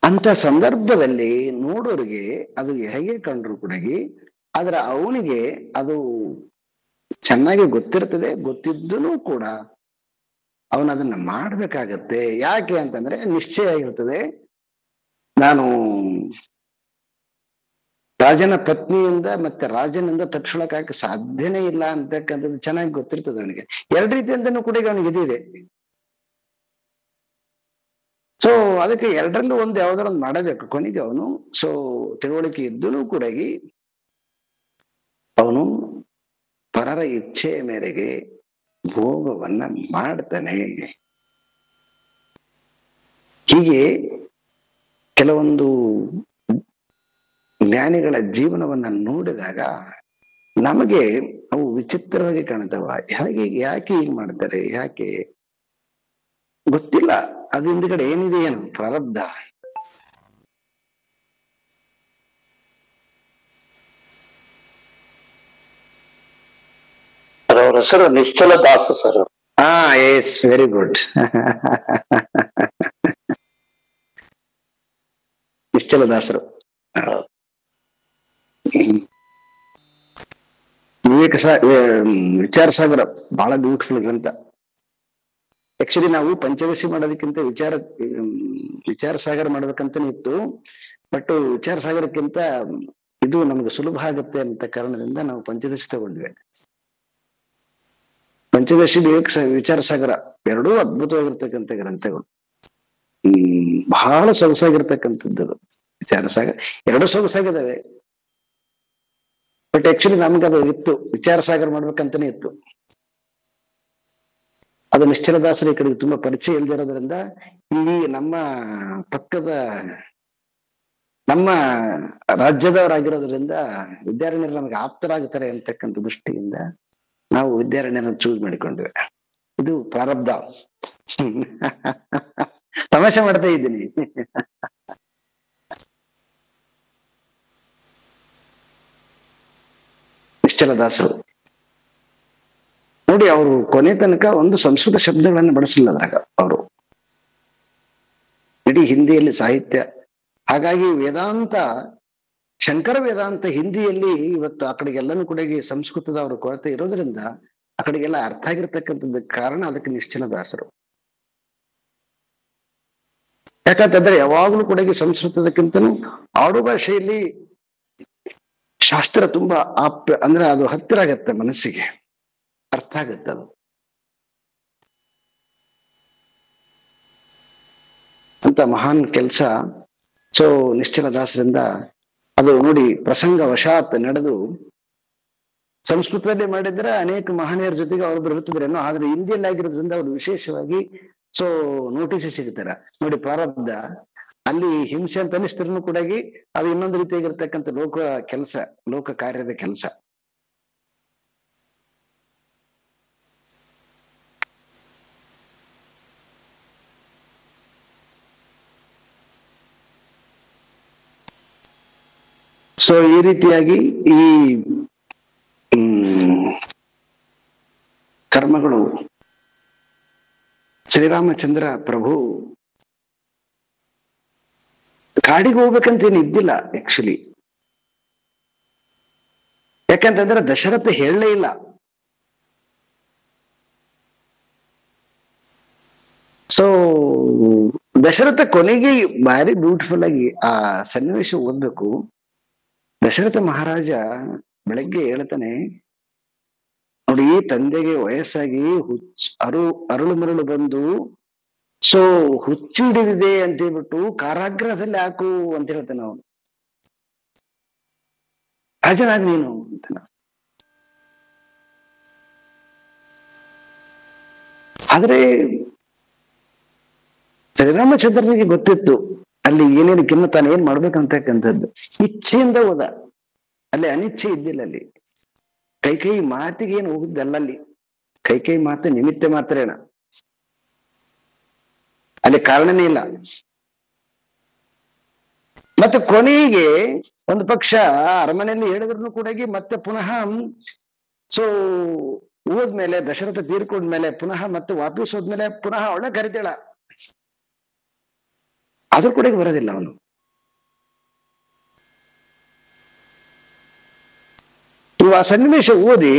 ಅಂತ ಸಂದರ್ಭದಲ್ಲಿ ನೋಡೋರಿಗೆ ಅದು ಹೇಗೆ ಕಂಡ್ರು ಕೂಡ, ಆದ್ರೆ ಅವನಿಗೆ ಅದು ಚೆನ್ನಾಗಿ ಗೊತ್ತಿರ್ತದೆ. ಗೊತ್ತಿದ್ದೂ ಕೂಡ ಅವನದನ್ನ ಮಾಡ್ಬೇಕಾಗತ್ತೆ. ಯಾಕೆ ಅಂತಂದ್ರೆ ನಿಶ್ಚಯ ಆಗಿರ್ತದೆ, ನಾನು ರಾಜನ ಪತ್ನಿಯಿಂದ ಮತ್ತೆ ರಾಜನಿಂದ ತಪ್ಪಿಸ್ಕೊಳಕ್ಕೆ ಸಾಧ್ಯನೇ ಇಲ್ಲ ಅಂತಕ್ಕಂಥದ್ದು ಚೆನ್ನಾಗಿ ಗೊತ್ತಿರ್ತದೆ ಅವನಿಗೆ. ಎರಡು ರೀತಿಯಿಂದನೂ ಕೂಡ ಅವನಿಗೆ ಇದಿದೆ. ಸೊ ಅದಕ್ಕೆ ಎರಡರಲ್ಲೂ ಒಂದು ಯಾವ್ದಾರ ಒಂದು ಮಾಡಬೇಕು ಕೊನೆಗೆ ಅವನು. ಸೊ ತಿಳುವಳಿಕೆ ಇದ್ದೂ ಕೂಡ ಅವನು ಪರರ ಇಚ್ಛೆಯ ಮೇರೆಗೆ ಭೋಗವನ್ನ ಮಾಡ್ತಾನೆ. ಹೀಗೆ ಕೆಲವೊಂದು ಜ್ಞಾನಿಗಳ ಜೀವನವನ್ನ ನೋಡಿದಾಗ ನಮಗೆ ಅವು ವಿಚಿತ್ರವಾಗಿ ಕಾಣ್ತವ. ಯಾಕೆ ಹೀಗೆ ಮಾಡ್ತಾರೆ, ಯಾಕೆ ಗೊತ್ತಿಲ್ಲ. ಅದು ಹಿಂದ್ಗಡೆ ಏನಿದೆ, ಏನು ಪ್ರಾರಬ್ಧ. ಅವ್ರ ಹೆಸರು Nishchala Dasa sir. Yes, very good. Nishchala ದಾಸರು. ವಿಚಾರ ಸಾಗರ ಬಹಳ ಬ್ಯೂಟಿಫುಲ್ ಗ್ರಂಥ. ಆಕ್ಚುಲಿ ನಾವು ಪಂಚದಶಿ ಮಾಡೋದಕ್ಕಿಂತ ವಿಚಾರ ಸಾಗರ ಮಾಡ್ಬೇಕಂತಾನೆ ಇತ್ತು. ಬಟ್ ವಿಚಾರ ಸಾಗರಕ್ಕಿಂತ ಇದು ನಮ್ಗೆ ಸುಲಭ ಆಗುತ್ತೆ ಅಂತ ಕಾರಣದಿಂದ ನಾವು ಪಂಚದಶಿ ತಗೊಂಡ್ವಿ. ಪಂಚದಶಿ ವಿಚಾರ ಸಾಗರ ಎರಡೂ ಅದ್ಭುತವಾಗಿರ್ತಕ್ಕಂಥ ಗ್ರಂಥಗಳು. ಬಹಳ ಸೊಗಸಾಗಿರ್ತಕ್ಕಂಥದ್ದು ವಿಚಾರ ಸಾಗರ. ಎರಡು ಸೊಗಸಾಗಿದ್ದಾವೆ. ಬಟ್ ಆಕ್ಚುಲಿ ನಮ್ಗದು ಇತ್ತು, ವಿಚಾರ ಸಾಗರ ಮಾಡ್ಬೇಕಂತಾನೆ ಇತ್ತು. ಅದು ನಿಶ್ಚಲದಾಸರು ಈ ಕಡೆಗೆ ತುಂಬಾ ಪರಿಚಯ ಇಲ್ದಿರೋದ್ರಿಂದ ಈ ನಮ್ಮ ಪಕ್ಕದ ನಮ್ಮ ರಾಜ್ಯದವರಾಗಿರೋದ್ರಿಂದ ವಿದ್ಯಾರಣ್ಯರು ನಮಗೆ ಆಪ್ತರಾಗ್ತಾರೆ ಅಂತಕ್ಕಂಥ ದೃಷ್ಟಿಯಿಂದ ನಾವು ವಿದ್ಯಾರಣ್ಯರನ್ನು ಚೂಸ್ ಮಾಡಿಕೊಂಡ್ವಿ. ಇದು ಪ್ರಾರಬ್ಧ. ತಮಾಷೆ ಮಾಡ್ತಾ ಇದ್ದೀನಿ. ನಿಶ್ಚಲದಾಸರು ನೋಡಿ, ಅವರು ಕೊನೆ ತನಕ ಒಂದು ಸಂಸ್ಕೃತ ಶಬ್ದಗಳನ್ನು ಬಳಸಿಲ್ಲ ಅದ್ರಾಗ. ಅವರು ಇಡೀ ಹಿಂದಿಯಲ್ಲಿ ಸಾಹಿತ್ಯ ಹಾಗಾಗಿ ವೇದಾಂತ, ಶಂಕರ ವೇದಾಂತ ಹಿಂದಿಯಲ್ಲಿ ಇವತ್ತು ಆ ಕಡೆಗೆಲ್ಲನೂ ಕೂಡ ಈ ಸಂಸ್ಕೃತದ ಅವರ ಕೊರತೆ ಇರೋದ್ರಿಂದ ಆ ಕಡೆಗೆಲ್ಲ ಅರ್ಥ ಆಗಿರ್ತಕ್ಕಂಥದ್ದು ಕಾರಣ ಅದಕ್ಕೆ ನಿಶ್ಚಲ ದಾಸರು. ಯಾಕಂತಂದ್ರೆ ಯಾವಾಗಲೂ ಕೂಡ ಈ ಸಂಸ್ಕೃತದಕ್ಕಿಂತನೂ ಆಡು ಭಾಷೆಯಲ್ಲಿ ಶಾಸ್ತ್ರ ತುಂಬಾ ಅಂದ್ರೆ ಅದು ಹತ್ತಿರ ಆಗತ್ತೆ, ಮನಸ್ಸಿಗೆ ಅರ್ಥ ಆಗತ್ತೆ ಅದು ಅಂತ ಮಹಾನ್ ಕೆಲಸ. ಸೊ ನಿಶ್ಚಲ ದಾಸರಿಂದ ಅದು ನೋಡಿ ಪ್ರಸಂಗ ವಶಾತ್ ನಡೆದು ಸಂಸ್ಕೃತದಲ್ಲಿ ಮಾಡಿದ್ರೆ ಅನೇಕ ಮಹನೀಯರ ಜೊತೆಗೆ ಅವ್ರು ಬರುತ್ತಿದ್ರೇನೋ, ಆದ್ರೆ ಹಿಂದಿಯಲ್ಲಿ ಆಗಿರೋದ್ರಿಂದ ಅವ್ರು ವಿಶೇಷವಾಗಿ ಸೊ ನೋಟಿಸ್ ಸಿಗ್ತಾರ ನೋಡಿ. ಪ್ರಾರಬ್ಧ ಅಲ್ಲಿ ಹಿಂಸೆ ಅಂತ ಅನಿಸ್ತಿರ್ನು ಕೂಡ ಅದು ಇನ್ನೊಂದು ರೀತಿಯಾಗಿರ್ತಕ್ಕಂಥ ಲೋಕ ಕೆಲಸ, ಲೋಕ ಕಾರ್ಯದ ಕೆಲಸ. ಸೊ ಈ ರೀತಿಯಾಗಿ ಈ ಕರ್ಮಗಳು ಶ್ರೀರಾಮಚಂದ್ರ ಪ್ರಭು ಕಾಡಿಗೆ ಹೋಗ್ಬೇಕಂತ ಏನು ಇದ್ದಿಲ್ಲ ಆಕ್ಚುಲಿ. ಯಾಕಂತಂದ್ರೆ ದಶರಥ ಹೇಳಲೇ ಇಲ್ಲ. ಸೊ ದಶರಥ ಕೊನೆಗೆ ಭಾರಿ ಬ್ಯೂಟಿಫುಲ್ ಆಗಿ ಆ ಸನ್ನಿವೇಶ ಓದ್ಬೇಕು. ದಶರಥ ಮಹಾರಾಜ ಬೆಳಗ್ಗೆ ಹೇಳ್ತಾನೆ ನೋಡಿ, ತಂದೆಗೆ ವಯಸ್ಸಾಗಿ ಅರುಳು ಮರಳು ಬಂದು ಸೊ ಹುಚ್ಚು ಹಿಡಿದಿದೆ ಅಂತ ಹೇಳ್ಬಿಟ್ಟು ಕಾರಾಗೃಹದಲ್ಲಿ ಹಾಕು ಅಂತ ಹೇಳ್ತಾನೆ ಅವನು. ರಾಜನಾಗ ನೀನು ಅಂತ. ಆದ್ರೆ ಶ್ರೀರಾಮಚಂದ್ರನಿಗೆ ಗೊತ್ತಿತ್ತು ಅಲ್ಲಿ ಏನೇನು ಕಿನ್ನ ತಾನು ಏನ್ ಮಾಡ್ಬೇಕಂತಕ್ಕಂಥದ್ದು. ಇಚ್ಛೆಯಿಂದ ಹೋದ, ಅಲ್ಲಿ ಅನಿಚ್ಛೆ ಇದ್ದಿಲ್ಲ. ಅಲ್ಲಿ ಕೈಕೈ ಮಾತಿಗೆ ಏನು ಹೋಗಿದ್ದಲ್ಲ, ಅಲ್ಲಿ ಕೈಕೈ ಮಾತು ನಿಮಿತ್ತ ಮಾತ್ರೇನ, ಅಲ್ಲಿ ಕಾರಣನೇ ಇಲ್ಲ. ಮತ್ತೆ ಕೊನೆಗೆ ಒಂದು ಪಕ್ಷ ಅರಮನೆಯಲ್ಲಿ ಹೇಳಿದ್ರು ಕೂಡ ಮತ್ತೆ ಪುನಃ ಸೊ ಹೋದ್ಮೇಲೆ ದಶರಥ ತೀರ್ಕೊಂಡ್ಮೇಲೆ ಪುನಃ ಮತ್ತೆ ವಾಪಸ್ ಹೋದ್ಮೇಲೆ ಪುನಃ ಅವಳ ಕರಿತಾಳ, ಆದ್ರೂ ಕೂಡ ಬರೋದಿಲ್ಲ ಅವನು. ಆ ಸನ್ನಿವೇಶ ಓದಿ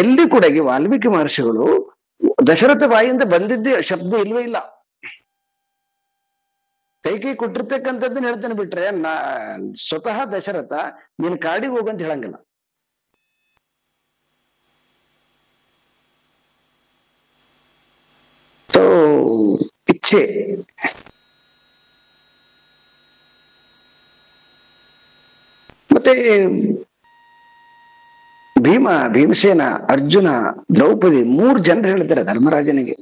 ಎಲ್ಲಿ ಕೂಡ ವಾಲ್ಮೀಕಿ ಮಹರ್ಷಿಗಳು ದಶರಥ ಬಾಯಿಂದ ಬಂದಿದ್ದೇ ಶಬ್ದ ಇಲ್ವೇ ಇಲ್ಲ. ಕೈಕೈ ಕೊಟ್ಟಿರ್ತಕ್ಕಂಥದ್ದನ್ನ ಹೇಳ್ತಾನೆ ಬಿಟ್ರೆ ಸ್ವತಃ ದಶರಥ ನೀನ್ ಕಾಡಿಗೆ ಹೋಗಂತ ಹೇಳಂಗಿಲ್ಲ. ಸೊ ಇಚ್ಛೆ. ಮತ್ತೆ ಭೀಮಸೇನ, ಅರ್ಜುನ, ದ್ರೌಪದಿ 3 ಜನರು ಹೇಳ್ತಾರೆ ಧರ್ಮರಾಜನಿಗೆ,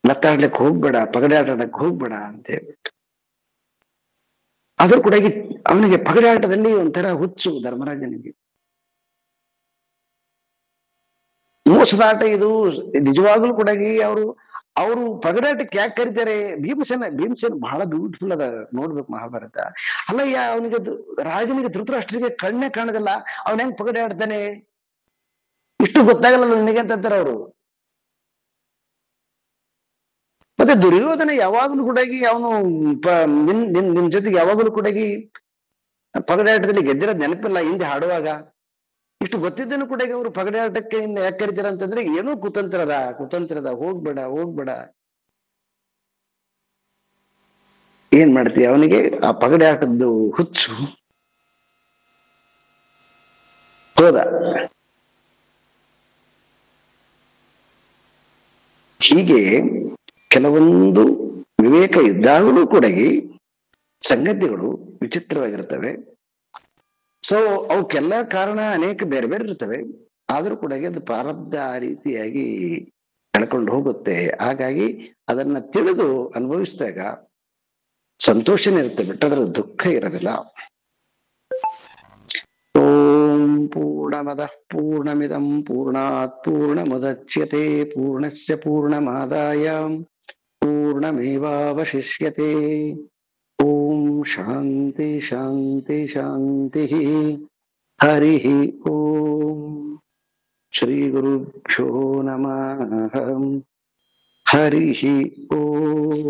ಲತ್ತಾಡ್ಲಿಕ್ಕೆ ಹೋಗ್ಬೇಡ, ಪಗಡೆ ಆಟಾಡಕ್ಕೆ ಹೋಗ್ಬೇಡ ಅಂತ ಹೇಳ್ಬಿಟ್ಟು. ಆದ್ರೂ ಕೂಡ ಅವನಿಗೆ ಪಗಡೆ ಆಟದಲ್ಲಿ ಒಂಥರ ಹುಚ್ಚು ಧರ್ಮರಾಜನಿಗೆ. ಮೋಸದ ಆಟ ಇದು. ನಿಜವಾಗ್ಲೂ ಕೂಡ ಅವರು ಪಗಡಾಟಕ್ಕೆ ಯಾಕೆ ಕರೀತಾರೆ? ಭೀಮಸೇನ ಬಹಳ ಬ್ಯೂಟಿಫುಲ್ ಅದ, ನೋಡ್ಬೇಕು ಮಹಾಭಾರತ. ಅಲ್ಲಯ್ಯ, ಅವನಿಗೆ ರಾಜನಿಗೆ ಧೃತರಾಷ್ಟ್ರಿಗೆ ಕಣ್ಣೇ ಕಾಣದಲ್ಲ, ಅವನ ಹೆಂಗ್ ಪಗಡೆ ಆಡ್ತಾನೆ? ಇಷ್ಟು ಗೊತ್ತಾಗಲ್ಲ ನಿನಗೆ ಅಂತಾರೆ ಅವರು. ಮತ್ತೆ ದುರ್ಯೋಧನ ಯಾವಾಗಲೂ ಕೂಡ ಅವನು ನಿನ್ ಜೊತೆಗೆ ಯಾವಾಗಲೂ ಕೂಡ ಪಗಡೆ ಆಟದಲ್ಲಿ ಗೆದ್ದಿರೋದ್ ನೆನಪಿಲ್ಲ. ಹಿಂದೆ ಹಾಡುವಾಗ ಇಷ್ಟು ಗೊತ್ತಿದ್ದನು ಕೂಡ ಅವರು ಪಗಡೆ ಆಟಕ್ಕೆ ಯಾಕೆ ಕರಿತಾರ ಅಂತಂದ್ರೆ ಏನೋ ಕುತಂತ್ರದ ಹೋಗ್ಬೇಡ. ಏನ್ ಮಾಡ್ತೀಯ? ಅವನಿಗೆ ಆ ಪಗಡೆ ಆಟದ್ದು ಹುಚ್ಚು ಹೋದ. ಹೀಗೆ ಕೆಲವೊಂದು ವಿವೇಕ ಇದ್ದಾಗಲೂ ಕೂಡ ಸಂಗತಿಗಳು ವಿಚಿತ್ರವಾಗಿರ್ತವೆ. ಸೊ ಅವಕ್ಕೆಲ್ಲ ಕಾರಣ ಅನೇಕ ಬೇರೆ ಬೇರೆ ಇರ್ತವೆ. ಆದ್ರೂ ಕೂಡ ಅದು ಪ್ರಾರಬ್ಧ ಆ ರೀತಿಯಾಗಿ ಎಳ್ಕೊಂಡು ಹೋಗುತ್ತೆ. ಹಾಗಾಗಿ ಅದನ್ನ ತಿಳಿದು ಅನುಭವಿಸಿದಾಗ ಸಂತೋಷನೇ ಇರುತ್ತೆ, ಬಿಟ್ಟದ್ರ ದುಃಖ ಇರೋದಿಲ್ಲ. ಓಂ ಪೂರ್ಣಮದಃ ಪೂರ್ಣಮಿದಂ ಪೂರ್ಣಾತ್ ಪೂರ್ಣಮುದಚ್ಯತೆ ಪೂರ್ಣಸ್ಯ ಪೂರ್ಣಮಾದಾಯ ಪೂರ್ಣಮೇವಾವಶಿಷ್ಯತೆ. ಓಂ ಶಾಂತಿ ಶಾಂತಿ ಶಾಂತಿ. ಹರಿ ಓಂ. ಶ್ರೀ ಗುರುಭ್ಯೋ ನಮಃ. ಹರಿ ಓಂ.